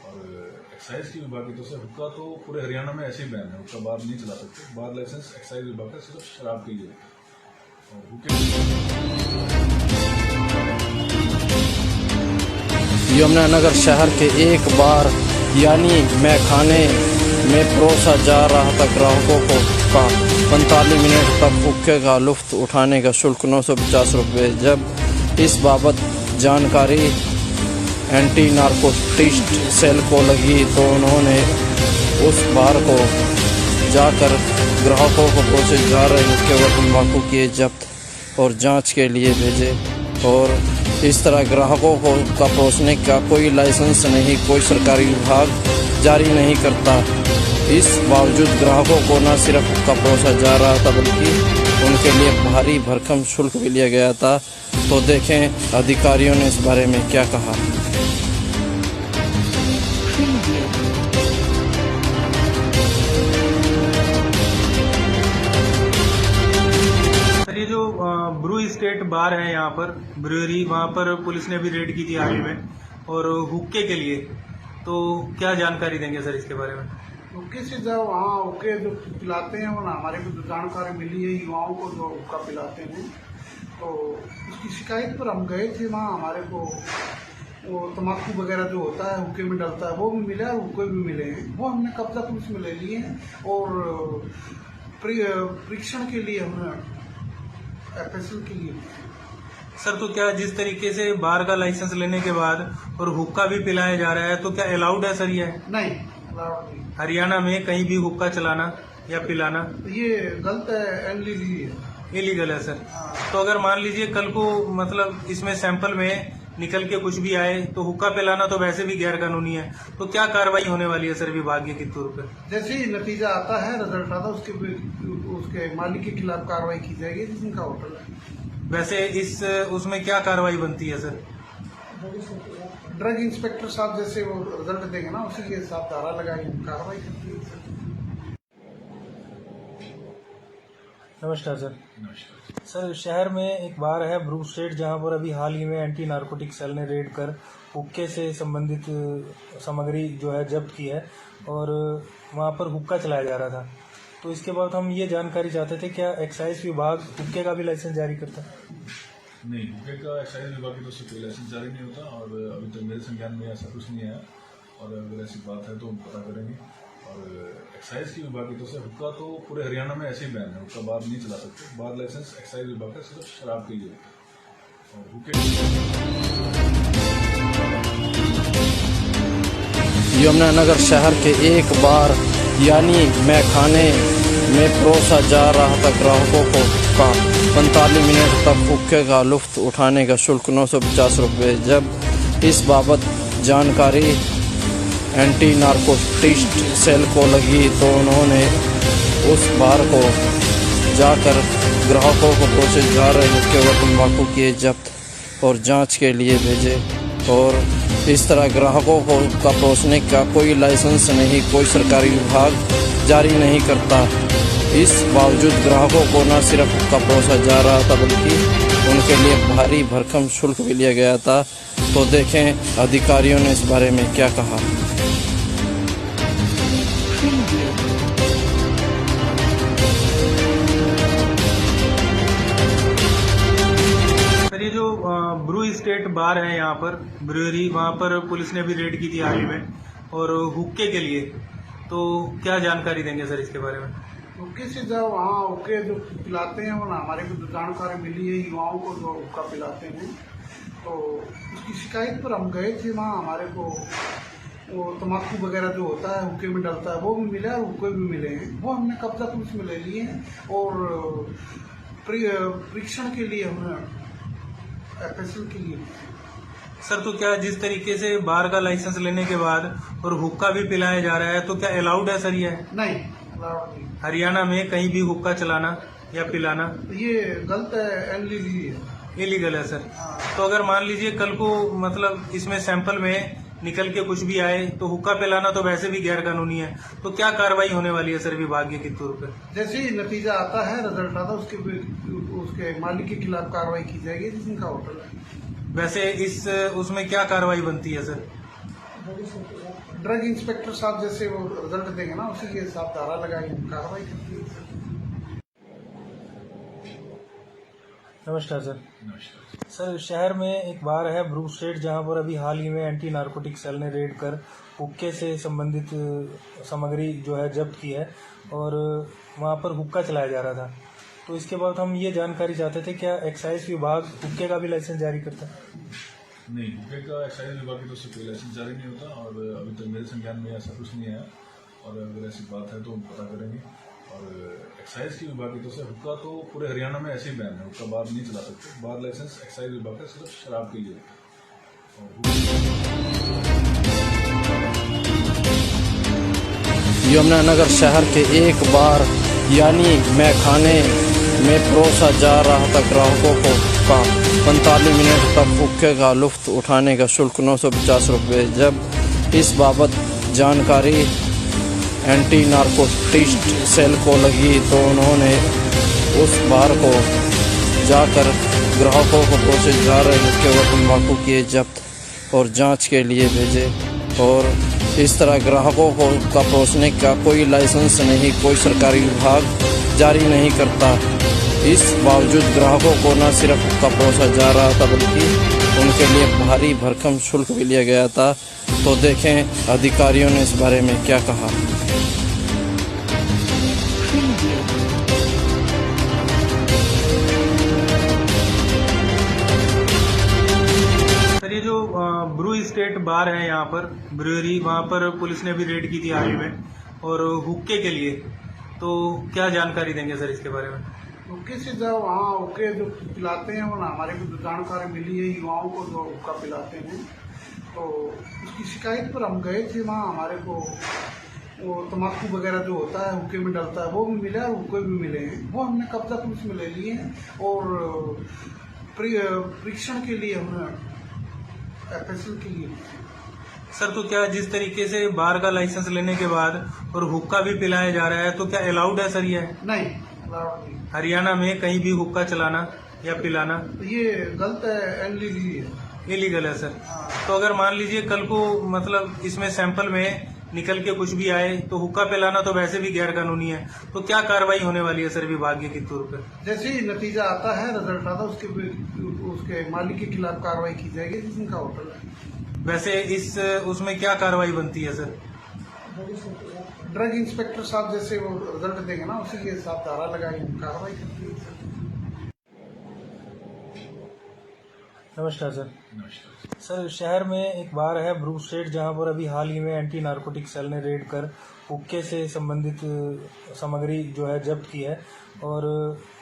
और एक्साइज की विभाग की तरफ से हुक्का तो पूरे हरियाणा में ऐसे ही बैन है, हुक्का बार नहीं चला सकते। बार लाइसेंस एक्साइज विभाग का सिर्फ शराब के लिए होता है। और हुक्के यमुनानगर शहर के एक बार यानी मैखाने में परोसा जा रहा था ग्राहकों को का 45 मिनट तक हुक्के का लुत्फ उठाने का शुल्क 950 रुपये। जब इस बाबत जानकारी एंटी नारकोटिक्स सेल को लगी तो उन्होंने उस बार को जाकर ग्राहकों को परोसे जा रहे हुक्के व तम्बाकू किए जब्त और जांच के लिए भेजे। और इस तरह ग्राहकों को का परोसने का कोई लाइसेंस नहीं, कोई सरकारी विभाग जारी नहीं करता। इस बावजूद ग्राहकों को न सिर्फ हुक्का परोसा जा रहा था बल्कि उनके लिए भारी भरकम शुल्क भी लिया गया था। तो देखें अधिकारियों ने इस बारे में क्या कहा। सर, ये जो ब्रू स्टेट बार है यहाँ पर ब्रूअरी, वहाँ पर पुलिस ने भी रेड की थी हाल ही में, और हुक्के के लिए, तो क्या जानकारी देंगे सर इसके बारे में? हुक्के से जब वहाँ हुक्के जो पिलाते हैं वो ना हमारे को जानकारी मिली है, युवाओं को जो हुक्का पिलाते हैं, तो उसकी शिकायत पर हम गए थे। वहाँ हमारे को वो तम्बाकू वगैरह जो होता है हुक्के में डलता है वो भी मिला है, हुक्के भी मिले हैं, वो हमने कब्जा पुलिस में ले लिए हैं और परीक्षण के लिए हमने एफएसएल के लिए। सर, तो क्या जिस तरीके से बार का लाइसेंस लेने के बाद और हुक्का भी पिलाया जा रहा है, तो क्या अलाउड है सर ये? नहीं, अलाउड नहीं। हरियाणा में कहीं भी हुक्का चलाना या पिलाना ये गलत है, इलीगल है, इलीगल है सर। तो अगर मान लीजिए कल को मतलब इसमें सैंपल में निकल के कुछ भी आए तो हुक्का पिलाना तो वैसे भी गैर कानूनी है, तो क्या कार्रवाई होने वाली है सर विभागीय के तौर पर? जैसे ही नतीजा आता है, रिजल्ट आता है, उसके मालिक के खिलाफ कार्रवाई की जाएगी जिनका होटल है। वैसे इस उसमें क्या कार्रवाई बनती है सर? ड्रग इंस्पेक्टर साहब जैसे वो रिजल्ट देंगे ना, उसी के साथ धारा लगाई कार्रवाई करती है। नमस्कार सर। नमस्कार। सर, शहर में एक बार है ब्रू स्टेट, जहां पर अभी हाल ही में एंटी नारकोटिक सेल ने रेड कर हुक्के से संबंधित सामग्री जो है जब्त की है, और वहां पर हुक्का चलाया जा रहा था। तो इसके बाद हम ये जानकारी चाहते थे, क्या एक्साइज विभाग हुक्के का भी लाइसेंस जारी करता है? नहीं, हुक्के का एक्साइज विभाग की तरफ से कोई लाइसेंस जारी नहीं होता और अभी तक मेरे संज्ञान में ऐसा कुछ नहीं आया, और अगर ऐसी बात है तो हम पता करेंगे। और एक्साइज की विभाग की तरफ से हुक्का तो पूरे हरियाणा में ऐसे ही बैन है, हुक्का बार नहीं चला सकते। बार लाइसेंस एक्साइज विभाग का सिर्फ शराब के लिए होता है और हुक्के यमुनानगर शहर के एक बार यानी मैखाने में परोसा जा रहा था ग्राहकों को का 45 मिनट तक हुक्के का लुत्फ उठाने का शुल्क 950 रुपये। जब इस बाबत जानकारी एंटी नारकोटिक्स सेल को लगी तो उन्होंने उस बार को जाकर ग्राहकों को परोसे जा रहे हुक्के व तम्बाकू किए जब्त और जांच के लिए भेजे। और इस तरह ग्राहकों को का परोसने का कोई लाइसेंस नहीं, कोई सरकारी विभाग जारी नहीं करता। इस बावजूद ग्राहकों को न सिर्फ हुक्का परोसा जा रहा था बल्कि उनके लिए भारी भरकम शुल्क भी लिया गया था। तो देखें अधिकारियों ने इस बारे में क्या कहा। सर, ये जो ब्रू स्टेट बार है यहाँ पर ब्रूअरी, वहाँ पर पुलिस ने भी रेड की थी हाल ही में, और हुक्के के लिए, तो क्या जानकारी देंगे सर इसके बारे में? हुक्के से जब वहाँ हुक्के जो पिलाते हैं वो ना हमारे को जो जानकारी मिली है, युवाओं को जो हुक्का पिलाते हैं, तो उसकी शिकायत पर हम गए थे। वहाँ हमारे को वो तम्बाकू वगैरह जो होता है हुक्के में डलता है वो भी मिला है, हुक्के भी मिले हैं, वो हमने कब्जा पुलिस में ले लिए हैं और परीक्षण के लिए हमने एफएसएल के लिए। सर, तो क्या जिस तरीके से बार का लाइसेंस लेने के बाद और हुक्का भी पिलाया जा रहा है, तो क्या अलाउड है सर ये? नहीं, अलाउड नहीं। हरियाणा में कहीं भी हुक्का चलाना या पिलाना ये गलत है, इलीगल है, इलीगल है सर। तो अगर मान लीजिए कल को मतलब इसमें सैंपल में निकल के कुछ भी आए तो हुक्का पिलाना तो वैसे भी गैर कानूनी है, तो क्या कार्रवाई होने वाली है सर विभागीय के तौर पर? जैसे ही नतीजा आता है, रिजल्ट आता है, उसके मालिक के खिलाफ कार्रवाई की जाएगी जिनका होटल है। वैसे इस उसमें क्या कार्रवाई बनती है सर? ड्रग इंस्पेक्टर साहब जैसे वो रिजल्ट देंगे ना, उसी के साथ धारा लगाई कार्रवाई करती है। नमस्कार सर। नमस्कार। सर, शहर में एक बार है ब्रू स्टेट, जहां पर अभी हाल ही में एंटी नारकोटिक सेल ने रेड कर हुक्के से संबंधित सामग्री जो है जब्त की है, और वहां पर हुक्का चलाया जा रहा था। तो इसके बाद हम ये जानकारी चाहते थे, क्या एक्साइज विभाग हुक्के का भी लाइसेंस जारी करता है? नहीं, हुक्के का एक्साइज विभाग की तरफ से कोई लाइसेंस जारी नहीं होता और अभी तक मेरे संज्ञान में ऐसा कुछ नहीं आया, और अगर ऐसी बात है तो हम पता करेंगे। और एक्साइज की विभाग की तरफ से हुक्का तो पूरे हरियाणा में ऐसे ही बैन है, हुक्का बार नहीं चला सकते। बार लाइसेंस एक्साइज विभाग का सिर्फ शराब के लिए। यमुनानगर शहर के एक बार यानी मैखाने में परोसा जा रहा था ग्राहकों को का 45 मिनट तक हुक्के का लुत्फ उठाने का शुल्क 950 रुपये। जब इस बाबत जानकारी एंटी नारकोटिक्स सेल को लगी तो उन्होंने उस बार को जाकर ग्राहकों को परोसे जा रहे हुक्के व तंबाकू किए जब्त और जांच के लिए भेजे। और इस तरह ग्राहकों को का परोसने का कोई लाइसेंस नहीं, कोई सरकारी विभाग जारी नहीं करता। इस बावजूद ग्राहकों को न सिर्फ हुक्का परोसा जा रहा था बल्कि उनके लिए भारी भरकम शुल्क भी लिया गया था। तो देखें अधिकारियों ने इस बारे में क्या कहा। सर ये जो ब्रू स्टेट बार है यहाँ पर ब्रूअरी, वहाँ पर पुलिस ने भी रेड की थी हाल ही में और हुक्के के लिए, तो क्या जानकारी देंगे सर इसके बारे में? हुक्के से जब वहाँ हुक्के जो पिलाते हैं वो हमारे को जानकारी मिली है, युवाओं को जो हुक्का पिलाते हैं, तो उसकी शिकायत पर हम गए थे। वहाँ हमारे को वो तम्बाकू वगैरह जो होता है हुक्के में डलता है वो भी मिला है, हुक्के भी मिले हैं। वो हमने कब्जा पुलिस में ले लिए हैं और परीक्षण के लिए हमने FSL के लिए। सर तो क्या जिस तरीके से बार का लाइसेंस लेने के बाद और हुक्का भी पिलाया जा रहा है तो क्या अलाउड है सर? ये नहीं, अलाउड नहीं। हरियाणा में कहीं भी हुक्का चलाना या पिलाना ये गलत है, इलीगल है। इलीगल है सर। तो अगर मान लीजिए कल को मतलब इसमें सैंपल में निकल के कुछ भी आए तो हुक्का पिलाना तो वैसे भी गैर कानूनी है, तो क्या कार्रवाई होने वाली है सर विभागीय के तौर पर? जैसे ही नतीजा आता है, रिजल्ट आता है, उसके मालिक के खिलाफ कार्रवाई की जाएगी जिनका होटल है। वैसे इस उसमें क्या कार्रवाई बनती है सर? ड्रग इंस्पेक्टर साहब जैसे वो रिजल्ट देंगे ना, उसी के हिसाब धारा लगाई कार्रवाई करती है। नमस्कार सर। नमस्कार। सर शहर में एक बार है ब्रू स्टेट, जहां पर अभी हाल ही में एंटी नारकोटिक सेल ने रेड कर हुक्के से संबंधित सामग्री जो है जब्त की है और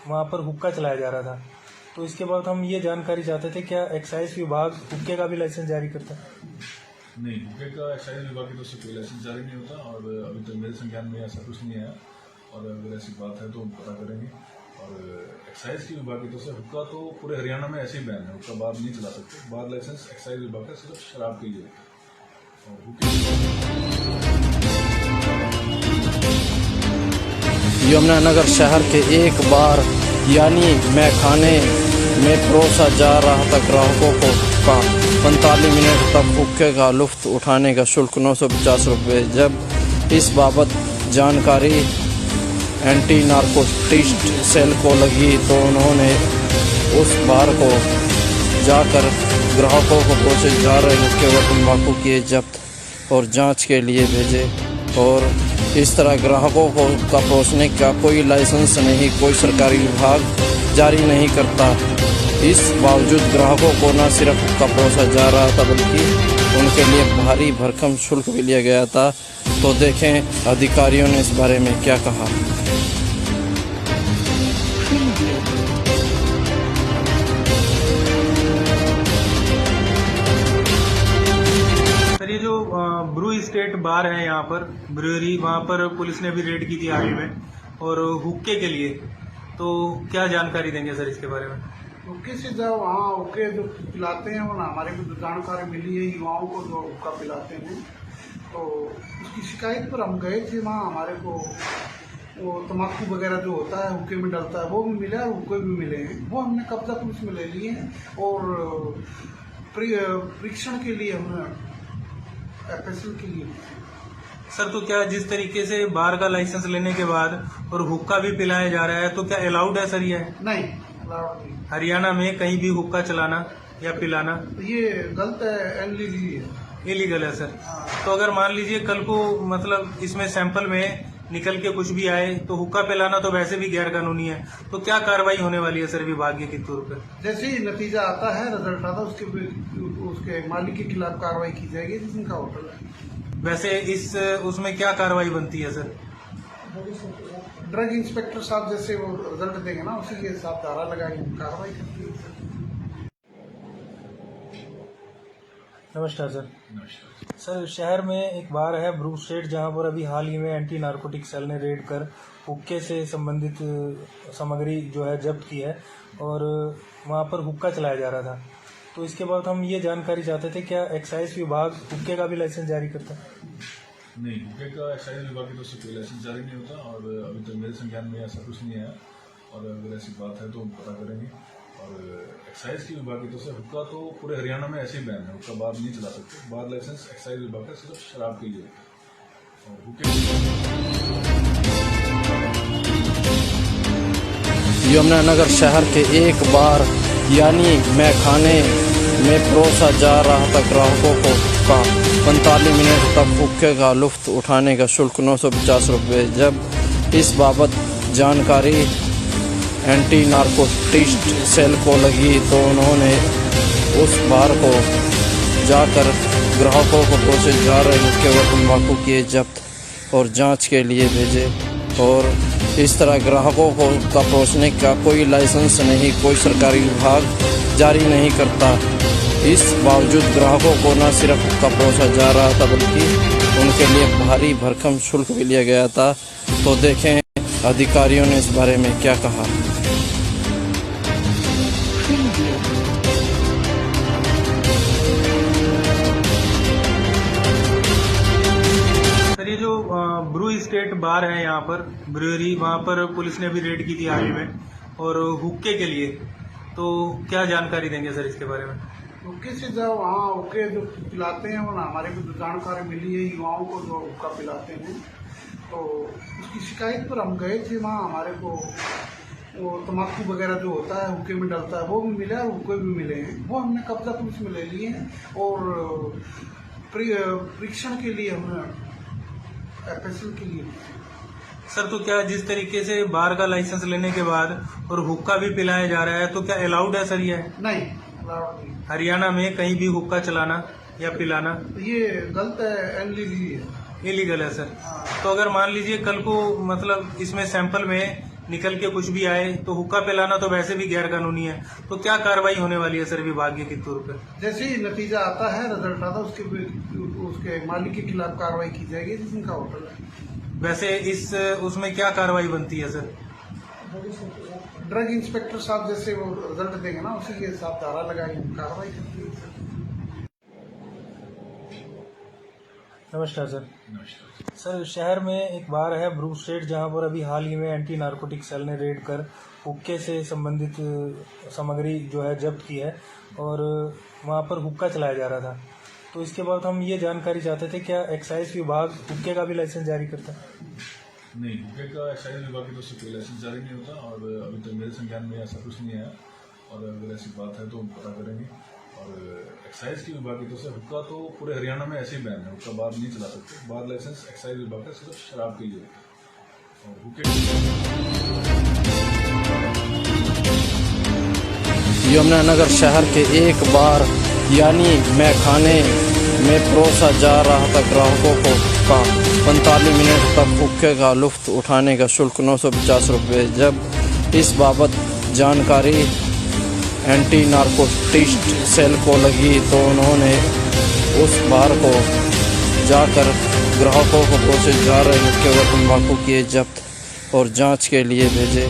वहां पर हुक्का चलाया जा रहा था। तो इसके बाद हम ये जानकारी चाहते थे, क्या एक्साइज विभाग हुक्के का भी लाइसेंस जारी करता है? नहीं, हुक्के का एक्साइज विभाग की तरफ से कोई लाइसेंस जारी नहीं होता और अभी तक मेरे संज्ञान में ऐसा कुछ नहीं आया। और अगर ऐसी बात है तो हम पता करेंगे। और एक्साइज की विभाग की तरफ से हुक्का तो पूरे हरियाणा में ऐसे ही बैन है, हुक्का बार नहीं चला सकते। बार लाइसेंस एक्साइज विभाग का सिर्फ शराब के लिए। यमुनानगर शहर के एक बार यानी मैखाने में परोसा जा रहा था ग्राहकों को का 45 मिनट तक हुक्के का लुत्फ उठाने का शुल्क 950 रुपये। जब इस बाबत जानकारी एंटी नारकोटिक्स सेल को लगी तो उन्होंने उस बार को जाकर ग्राहकों को परोसे जा रहे हुक्के व तंबाकू किए जब्त और जांच के लिए भेजे। और इस तरह ग्राहकों को का परोसने का कोई लाइसेंस नहीं, कोई सरकारी विभाग जारी नहीं करता। इस बावजूद ग्राहकों को न सिर्फ हुक्का परोसा जा रहा था बल्कि उनके लिए भारी भरकम शुल्क भी लिया गया था। तो देखें अधिकारियों ने इस बारे में क्या कहा। सर ये जो ब्रू स्टेट बार है यहाँ पर ब्रूअरी, वहाँ पर पुलिस ने भी रेड की थी हाल ही में और हुक्के के लिए, तो क्या जानकारी देंगे सर इसके बारे में? हुक्के से जब वहाँ हुक्के जो पिलाते हैं वो हमारे को जानकारी मिली है, युवाओं को जो हुक्का पिलाते हैं, तो उसकी शिकायत पर हम गए थे। वहाँ हमारे को वो तम्बाकू वगैरह जो होता है हुक्के में डलता है वो भी मिला है, हुक्के भी मिले हैं। वो हमने कब्जा पुलिस में ले लिए हैं और परीक्षण के लिए हमने FSL के लिए। सर तो क्या जिस तरीके से बार का लाइसेंस लेने के बाद और हुक्का भी पिलाया जा रहा है तो क्या अलाउड है सर? ये नहीं, अलाउड नहीं। हरियाणा में कहीं भी हुक्का चलाना या पिलाना ये गलत है, इलीगल है। इलीगल है सर। तो अगर मान लीजिए कल को मतलब इसमें सैंपल में निकल के कुछ भी आए तो हुक्का पिलाना तो वैसे भी गैर कानूनी है, तो क्या कार्रवाई होने वाली है सर विभागीय के तौर पर? जैसे ही नतीजा आता है, रिजल्ट आता है, उसके मालिक के खिलाफ कार्रवाई की जाएगी जिनका होटल है। वैसे इस उसमें क्या कार्रवाई बनती है सर? ड्रग इंस्पेक्टर साहब जैसे वो रिजल्ट देंगे ना, उसी के हिसाब धारा लगाई कार्रवाई करती है। नमस्कार सर। नमस्कार। सर, शहर में एक बार है ब्रू स्ट्रीट जहां पर अभी हाल ही में एंटी नारकोटिक सेल ने रेड कर हुक्के से संबंधित सामग्री जो है जब्त की है और वहां पर हुक्का चलाया जा रहा था। तो इसके बाद हम ये जानकारी चाहते थे, क्या एक्साइज विभाग हुक्के का भी लाइसेंस जारी करता है? नहीं, हुक्के का एक्साइज विभाग की तरफ से कोई लाइसेंस जारी नहीं होता और अभी तक मेरे संज्ञान में ऐसा कुछ नहीं आया और अगर ऐसी बात है तो हम पता करेंगे। और एक्साइज की विभाग की तरफ से हुक्का तो पूरे हरियाणा में ऐसे ही बैन है, हुक्का बार नहीं चला सकते। बार लाइसेंस एक्साइज विभाग का सिर्फ शराब के लिए और हुक्के यमुनानगर शहर के एक बार यानी मैखाने में परोसा जा रहा था ग्राहकों को का 45 मिनट तक हुक्के का लुत्फ उठाने का शुल्क 950 रुपये। जब इस बाबत जानकारी एंटी नारकोटिक्स सेल को लगी तो उन्होंने उस बार को जाकर ग्राहकों को परोसे जा रहे हुक्के व तंबाकू किए जब्त और जांच के लिए भेजे। और इस तरह ग्राहकों को का परोसने का कोई लाइसेंस नहीं, कोई सरकारी विभाग जारी नहीं करता। इस बावजूद ग्राहकों को न सिर्फ हुक्का परोसा जा रहा था बल्कि उनके लिए भारी भरकम शुल्क भी लिया गया था। तो देखें अधिकारियों ने इस बारे में क्या कहा। सर, ये जो ब्रू स्टेट बार है यहाँ पर ब्रूअरी, वहाँ पर पुलिस ने अभी रेड की थी हाल ही में और हुक्के के लिए, तो क्या जानकारी देंगे सर इसके बारे में? हुक्के से जब वहाँ हुक्के जो पिलाते हैं वो हमारे को जो जानकारी मिली है युवाओं को जो हुक्का पिलाते हैं, तो उसकी शिकायत पर हम गए थे। वहाँ हमारे को वो तम्बाकू वगैरह जो होता है हुक्के में डलता है वो भी मिला और हुक्के भी मिले हैं। वो हमने कब्जा पुलिस में ले लिए हैं और परीक्षण के लिए हमने FSL के लिए। सर, तो क्या जिस तरीके से बार का लाइसेंस लेने के बाद और हुक्का भी पिलाया जा रहा है, तो क्या अलाउड है सर? ये नहीं, अलाउड नहीं। हरियाणा में कहीं भी हुक्का चलाना या पिलाना ये गलत है, इलीगल है, इलीगल है सर। तो अगर मान लीजिए कल को मतलब इसमें सैंपल में निकल के कुछ भी आए तो हुक्का पिलाना तो वैसे भी गैर कानूनी है, तो क्या कार्रवाई होने वाली है सर विभागीय के तौर पर? जैसे ही नतीजा आता है, रिजल्ट आता है, उसके मालिक के खिलाफ कार्रवाई की जाएगी जिनका होटल है। वैसे इस उसमें क्या कार्रवाई बनती है सर? ड्रग इंस्पेक्टर साहब जैसे वो रिजल्ट देंगे ना, उसी के हिसाब धारा लगाई कार्रवाई करती है। नमस्कार सर। नमस्कार। सर, शहर में एक बार है ब्रू स्ट्रीट जहां पर अभी हाल ही में एंटी नारकोटिक सेल ने रेड कर हुक्के से संबंधित सामग्री जो है जब्त की है और वहां पर हुक्का चलाया जा रहा था। तो इसके बाद हम ये जानकारी चाहते थे, क्या एक्साइज विभाग हुक्के का भी लाइसेंस जारी करता है? नहीं, हुक्के का एक्साइज विभाग की तरफ से कोई लाइसेंस जारी नहीं होता और अभी तक मेरे संज्ञान में ऐसा कुछ नहीं आया और अगर ऐसी बात है तो हम पता करेंगे। और एक्साइज की विभाग की तरफ से हुक्का तो पूरे हरियाणा में ऐसे ही बैन है, हुक्का बार नहीं चला सकते। बार लाइसेंस एक्साइज विभाग का सिर्फ शराब के लिए और हुक्के यमुनानगर शहर के एक बार यानी मैखाने में परोसा जा रहा था ग्राहकों को का 45 मिनट तक हुक्के का लुत्फ उठाने का शुल्क 950 रुपये। जब इस बाबत जानकारी एंटी नारकोटिक्स सेल को लगी तो उन्होंने उस बार को जाकर ग्राहकों को परोसे जा रहे हुक्के व तंबाकू किए जब्त और जांच के लिए भेजे।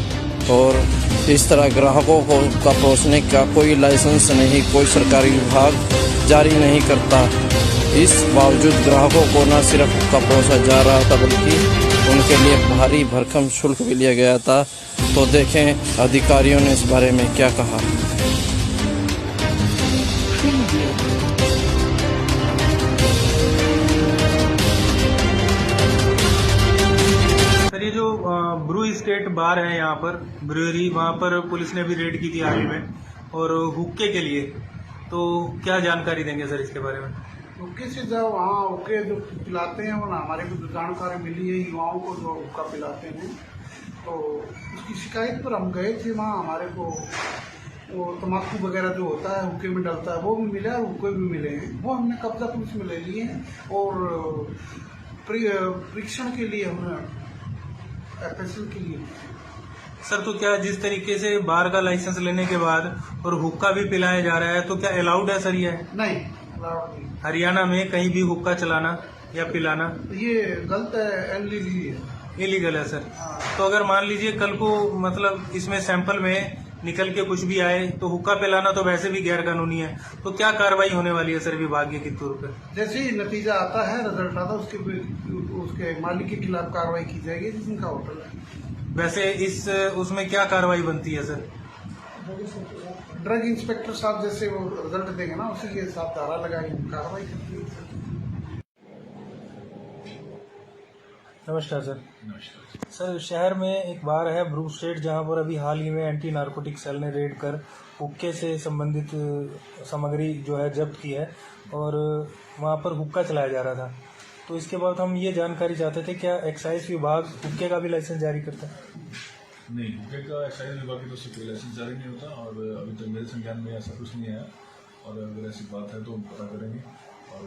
और इस तरह ग्राहकों को का परोसने का कोई लाइसेंस नहीं, कोई सरकारी विभाग जारी नहीं करता। इस बावजूद ग्राहकों को न सिर्फ हुक्का परोसा जा रहा था बल्कि उनके लिए भारी भरकम शुल्क भी लिया गया था। तो देखें अधिकारियों ने इस बारे में क्या कहा। सर, ये जो ब्रू स्टेट बार है यहाँ पर ब्रूअरी, वहाँ पर पुलिस ने अभी रेड की थी हाल ही में और हुक्के के लिए, तो क्या जानकारी देंगे सर इसके बारे में? हुक्के से जब वहाँ हुक्के जो पिलाते हैं वो हमारे को जो जानकारी मिली है युवाओं को जो हुक्का पिलाते हैं, तो उसकी शिकायत पर हम गए थे। वहाँ हमारे को वो तम्बाकू वगैरह जो होता है हुक्के में डलता है वो भी मिला और हुक्के भी मिले हैं। वो हमने कब्जा पुलिस में ले लिए हैं और परीक्षण के लिए हमने FSL के लिए। सर तो क्या जिस तरीके से बार का लाइसेंस लेने के बाद और हुक्का भी पिलाया जा रहा है तो क्या अलाउड है सर ये? नहीं, अलाउड नहीं। हरियाणा में कहीं भी हुक्का चलाना या पिलाना ये गलत है, इलीगल है। इलीगल है सर। हाँ। तो अगर मान लीजिए कल को मतलब इसमें सैंपल में निकल के कुछ भी आए तो हुक्का पिलाना तो वैसे भी गैर कानूनी है, तो क्या कार्रवाई होने वाली है सर विभागीय के तौर पर? जैसे ही नतीजा आता है, रिजल्ट आता है, उसके मालिक के खिलाफ कार्रवाई की जाएगी जिनका होटल है। वैसे इस उसमें क्या कार्रवाई बनती है सर? ड्रग इंस्पेक्टर साहब जैसे वो रिजल्ट देंगे ना, उसी के साथ धारा लगाएंगे, कार्रवाई करती है। नमस्कार सर। नमस्कार। सर शहर में एक बार है ब्रू स्ट्रीट जहां पर अभी हाल ही में एंटी नारकोटिक सेल ने रेड कर हुक्के से संबंधित सामग्री जो है जब्त की है और वहां पर हुक्का चलाया जा रहा था। तो इसके बाद हम ये जानकारी चाहते थे क्या एक्साइज विभाग हुक्के का भी लाइसेंस जारी करता है? नहीं, हुक्के का एक्साइज विभाग की तरफ से कोई लाइसेंस जारी नहीं होता और अभी तक मेरे संज्ञान में ऐसा कुछ नहीं आया, और अगर ऐसी बात है तो हम पता करेंगे। और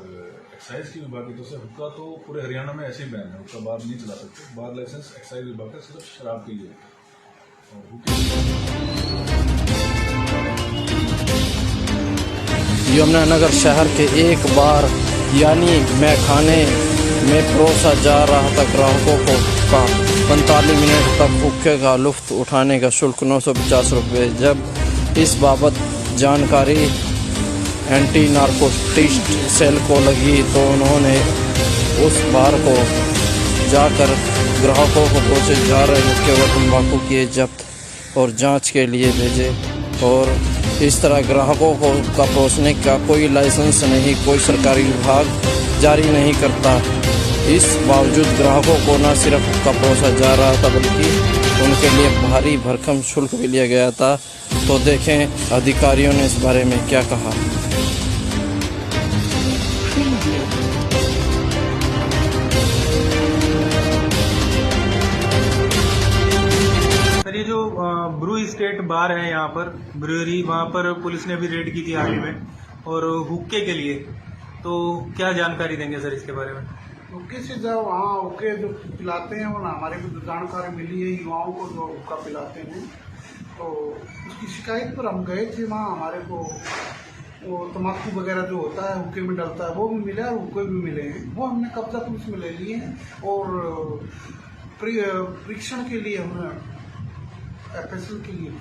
एक्साइज की विभाग की तरफ से हुक्का तो पूरे हरियाणा में ऐसे ही बैन है, हुक्का बार नहीं चला सकते। बार लाइसेंस एक्साइज विभाग का सिर्फ शराब के लिए होता है। और हुक्के यमुनानगर शहर के एक बार यानी मैखाने में परोसा जा रहा था ग्राहकों को का 45 मिनट तक हुक्के का लुत्फ उठाने का शुल्क 950 रुपये। जब इस बाबत जानकारी एंटी नारकोटिक्स सेल को लगी तो उन्होंने उस बार को जाकर ग्राहकों को परोसे जा रहे हुक्के व तंबाकू किए जब्त और जांच के लिए भेजे। और इस तरह ग्राहकों को का परोसने का कोई लाइसेंस नहीं, कोई सरकारी विभाग जारी नहीं करता। इस बावजूद ग्राहकों को न सिर्फ हुक्का परोसा जा रहा था बल्कि उनके लिए भारी भरकम शुल्क भी लिया गया था। तो देखें अधिकारियों ने इस बारे में क्या कहा। सर ये जो ब्रू स्टेट बार है यहाँ पर ब्रूअरी, वहाँ पर पुलिस ने भी रेड की थी हाल ही में और हुक्के के लिए, तो क्या जानकारी देंगे सर इसके बारे में? हुक्के से जब वहाँ हुक्के जो पिलाते हैं, वो ना हमारे को जानकारी मिली है, युवाओं को जो हुक्का पिलाते हैं, तो उसकी शिकायत पर हम गए थे वहाँ। हमारे को वो तम्बाकू वगैरह जो होता है हुक्के में डलता है वो भी मिला और हुक्के भी मिले हैं, वो हमने कब्जा पुलिस में ले लिए हैं और परीक्षण के लिए हमने FSL के लिए।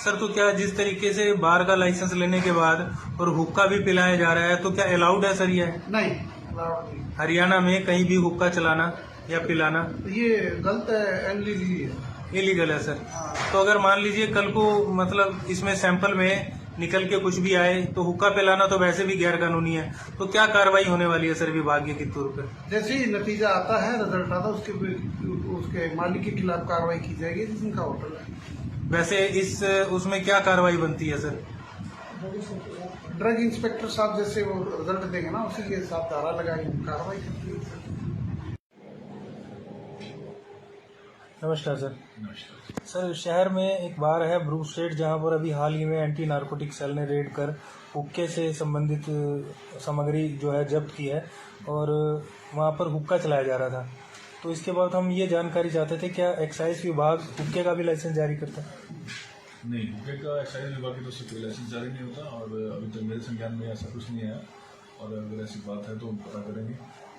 सर तो क्या जिस तरीके से बार का लाइसेंस लेने के बाद और हुक्का भी पिलाया जा रहा है तो क्या अलाउड है सर ये? नहीं, अलाउड नहीं। हरियाणा में कहीं भी हुक्का चलाना या पिलाना ये गलत है, इलीगल है। इलीगल है सर। हाँ। तो अगर मान लीजिए कल को मतलब इसमें सैंपल में निकल के कुछ भी आए तो हुक्का पिलाना तो वैसे भी गैर कानूनी है, तो क्या कार्रवाई होने वाली है सर विभागीय के तौर पर? जैसे ही नतीजा आता है, रिजल्ट आता है, उसके मालिक के खिलाफ कार्रवाई की जाएगी जिनका होटल है। वैसे इस उसमें क्या कार्रवाई बनती है सर? ड्रग इंस्पेक्टर साहब जैसे वो रिजल्ट देंगे ना, उसी के साथ धारा लगाएंगे, कार्रवाई करती है। नमस्कार सर। नमस्कार। सर शहर में एक बार है ब्रू स्ट्रीट जहां पर अभी हाल ही में एंटी नारकोटिक सेल ने रेड कर हुक्के से संबंधित सामग्री जो है जब्त की है और वहां पर हुक्का चलाया जा रहा था। तो इसके बाद हम ये जानकारी चाहते थे क्या एक्साइज विभाग हुक्के का भी लाइसेंस जारी करता है? नहीं, हुक्के का एक्साइज विभाग की तरफ से कोई लाइसेंस जारी नहीं होता और अभी तक मेरे संज्ञान में ऐसा कुछ नहीं आया, और अगर ऐसी बात है तो हम पता करेंगे।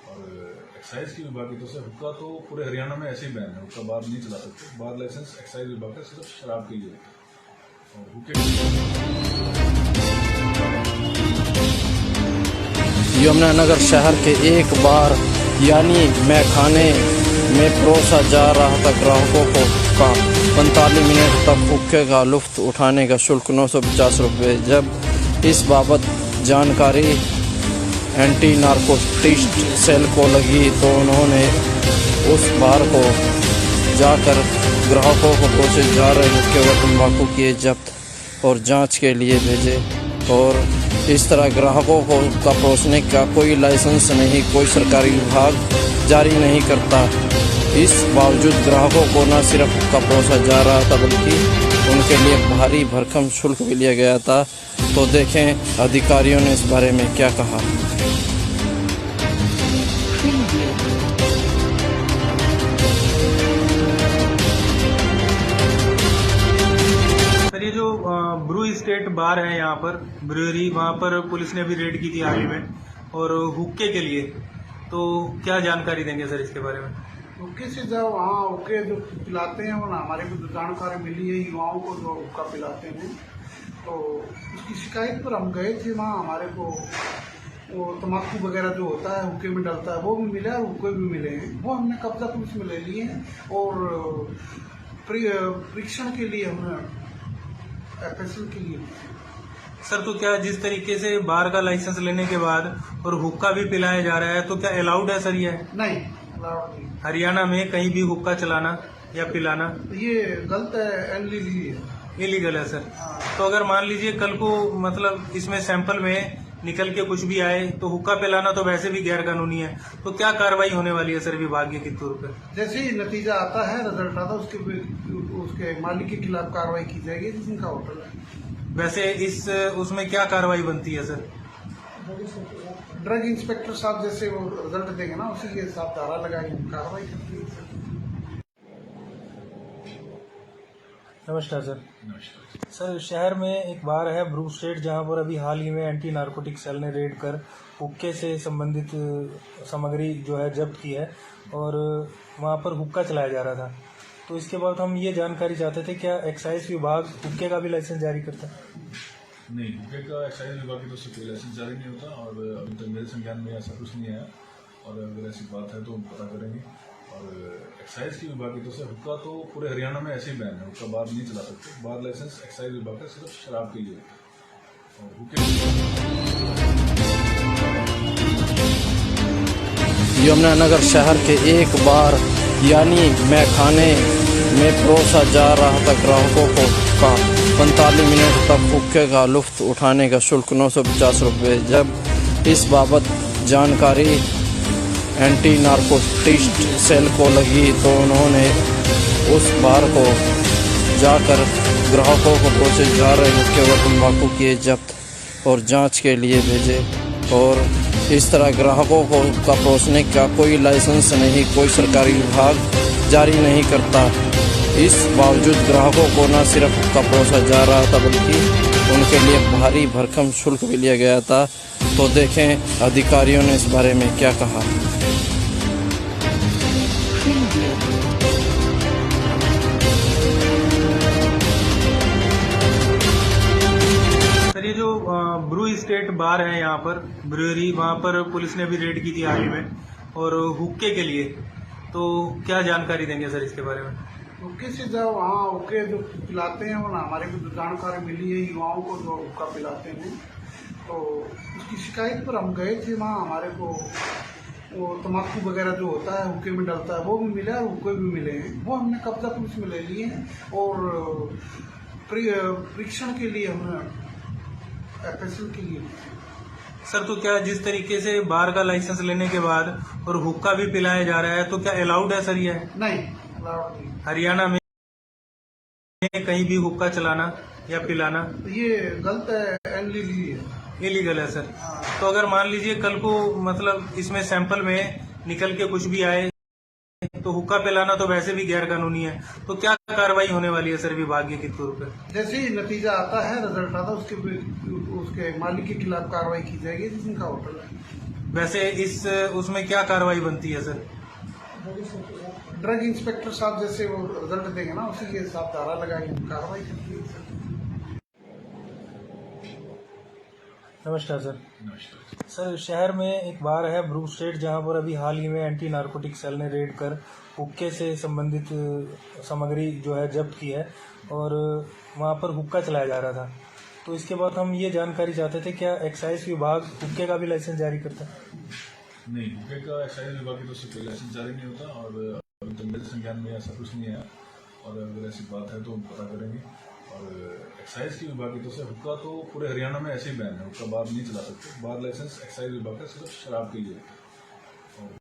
और एक्साइज की विभाग की तरफ से हुक्का तो पूरे हरियाणा में ऐसे ही बैन है, हुक्का बार नहीं चला सकते। बार लाइसेंस एक्साइज विभाग का सिर्फ शराब के लिए होता है। और हुक्के यमुनानगर शहर के एक बार यानी मैखाने में परोसा जा रहा था ग्राहकों को का 45 मिनट तक हुक्के का लुत्फ उठाने का शुल्क 950 रुपये। जब इस बाबत जानकारी एंटी नारकोटिक्स सेल को लगी तो उन्होंने उस बार को जाकर ग्राहकों को परोसे जा रहे हुक्के व तंबाकू किए जब्त और जांच के लिए भेजे। और इस तरह ग्राहकों को का परोसने का कोई लाइसेंस नहीं, कोई सरकारी विभाग जारी नहीं करता। इस बावजूद ग्राहकों को न सिर्फ हुक्का परोसा जा रहा था बल्कि उनके लिए भारी भरकम शुल्क भी लिया गया था। तो देखें अधिकारियों ने इस बारे में क्या कहा। ये जो ब्रू स्टेट बार है यहाँ पर ब्रूअरी, वहाँ पर पुलिस ने अभी रेड की थी हाल ही में और हुक्के के लिए, तो क्या जानकारी देंगे सर इसके बारे में? हुक्के से जब वहाँ हुक्के जो पिलाते हैं वो ना हमारे को जानकारी मिली है युवाओं को जो हुक्का पिलाते हैं, तो उसकी शिकायत पर हम गए थे। वहाँ हमारे को वो तम्बाकू वगैरह जो होता है हुक्के में डलता है वो भी मिला और हुक्के भी मिले हैं, वो हमने कब्जा पुलिस में ले लिए हैं और परीक्षण के लिए हमने एफएसएल के लिए। सर तो क्या जिस तरीके से बार का लाइसेंस लेने के बाद और हुक्का भी पिलाया जा रहा है, तो क्या अलाउड है सर ये? नहीं, अलाउड नहीं। हरियाणा में कहीं भी हुक्का चलाना या पिलाना ये गलत है, अनलीगली है, इलीगल है सर। तो अगर मान लीजिए कल को मतलब इसमें सैंपल में निकल के कुछ भी आए तो हुक्का पिलाना तो वैसे भी गैर कानूनी है, तो क्या कार्रवाई होने वाली है सर विभागीय के तौर पर? जैसे ही नतीजा आता है, रिजल्ट आता है, उसके मालिक के खिलाफ कार्रवाई की जाएगी जिनका होटल है। वैसे इस उसमें क्या कार्रवाई बनती है सर? ड्रग इंस्पेक्टर साहब जैसे वो रिजल्ट देंगे ना, उसी के हिसाब धारा लगाएंगे, कार्रवाई करती है। नमस्कार सर। नमस्कार। सर शहर में एक बार है ब्रू स्टेट, जहां पर अभी हाल ही में एंटी नारकोटिक सेल ने रेड कर हुक्के से संबंधित सामग्री जो है जब्त की है और वहां पर हुक्का चलाया जा रहा था। तो इसके बाद हम ये जानकारी चाहते थे, क्या एक्साइज विभाग हुक्के का भी लाइसेंस जारी करता है? नहीं, हुक्के का एक्साइज विभाग की तरफ से कोई लाइसेंस जारी नहीं होता और अभी तक मेरे संज्ञान में ऐसा कुछ नहीं आया, और अगर ऐसी बात है तो हम पता करेंगे। और एक्साइज की विभाग की तरफ से हुक्का तो पूरे हरियाणा में ऐसे ही बैन है, हुक्का बार नहीं चला सकते। बार लाइसेंस एक्साइज विभाग का सिर्फ शराब के लिए होता है और हुक्के यमुनानगर शहर के एक बार यानी मैखाने में परोसा जा रहा था ग्राहकों को का 45 मिनट तक हुक्के का लुत्फ उठाने का शुल्क 950 रुपये। जब इस बाबत जानकारी एंटी नारकोटिक्स सेल को लगी तो उन्होंने उस बार को जाकर ग्राहकों को परोसे जा रहे हुक्के व तम्बाकू किए जब्त और जांच के लिए भेजे। और इस तरह ग्राहकों को का परोसने का कोई लाइसेंस नहीं, कोई सरकारी विभाग जारी नहीं करता। इस बावजूद ग्राहकों को न सिर्फ हुक्का परोसा जा रहा था बल्कि उनके लिए भारी भरकम शुल्क भी लिया गया था। तो देखें अधिकारियों ने इस बारे में क्या कहा। सर ये जो ब्रू स्टेट बार है यहाँ पर ब्रूअरी, वहाँ पर पुलिस ने अभी रेड की थी हाल ही में और हुक्के के लिए, तो क्या जानकारी देंगे सर इसके बारे में? हुक्के से जब वहाँ हुक्के जो पिलाते हैं वो ना हमारे को जानकारी मिली है युवाओं को जो हुक्का पिलाते हैं, तो उसकी शिकायत पर हम गए थे। वहाँ हमारे को वो तम्बाकू वगैरह जो होता है हुक्के में डलता है वो भी मिला और हुक्के भी मिले हैं, वो हमने कब्जा पुलिस में ले लिए हैं और परीक्षण के लिए हमने एफएसएल के लिए। सर तो क्या जिस तरीके से बार का लाइसेंस लेने के बाद और हुक्का भी पिलाया जा रहा है, तो क्या अलाउड है सर ये? नहीं, अलाउड नहीं। हरियाणा में कहीं भी हुक्का चलाना या पिलाना ये गलत है, अनलीगली है, इलीगल है सर। तो अगर मान लीजिए कल को मतलब इसमें सैंपल में निकल के कुछ भी आए तो हुक्का पिलाना तो वैसे भी गैर कानूनी है, तो क्या कार्रवाई होने वाली है सर विभागीय के तौर पर? जैसे ही नतीजा आता है, रिजल्ट आता है, उसके मालिक के खिलाफ कार्रवाई की जाएगी जिनका होटल है। वैसे इस उसमें क्या कार्रवाई बनती है सर? ड्रग इंस्पेक्टर साहब जैसे वो रिजल्ट देंगे ना, उसी के हिसाब धारा लगाएंगे, कार्रवाई करती है। नमस्कार सर। नमस्कार। सर शहर में एक बार है ब्रू स्टेट, जहां पर अभी हाल ही में एंटी नारकोटिक सेल ने रेड कर हुक्के से संबंधित सामग्री जो है जब्त की है और वहां पर हुक्का चलाया जा रहा था। तो इसके बाद हम ये जानकारी चाहते थे, क्या एक्साइज विभाग हुक्के का भी लाइसेंस जारी करता है? नहीं, हुक्के का एक्साइज विभाग की तरफ से कोई लाइसेंस जारी नहीं होता और अभी तक मेरे संज्ञान में ऐसा कुछ नहीं आया, और अगर ऐसी बात है तो हम पता करेंगे। और एक्साइज की विभाग की तरफ से हुक्का तो पूरे हरियाणा में ऐसे ही बैन है, हुक्का बार नहीं चला सकते। बार लाइसेंस एक्साइज विभाग का सिर्फ शराब के लिए होता है।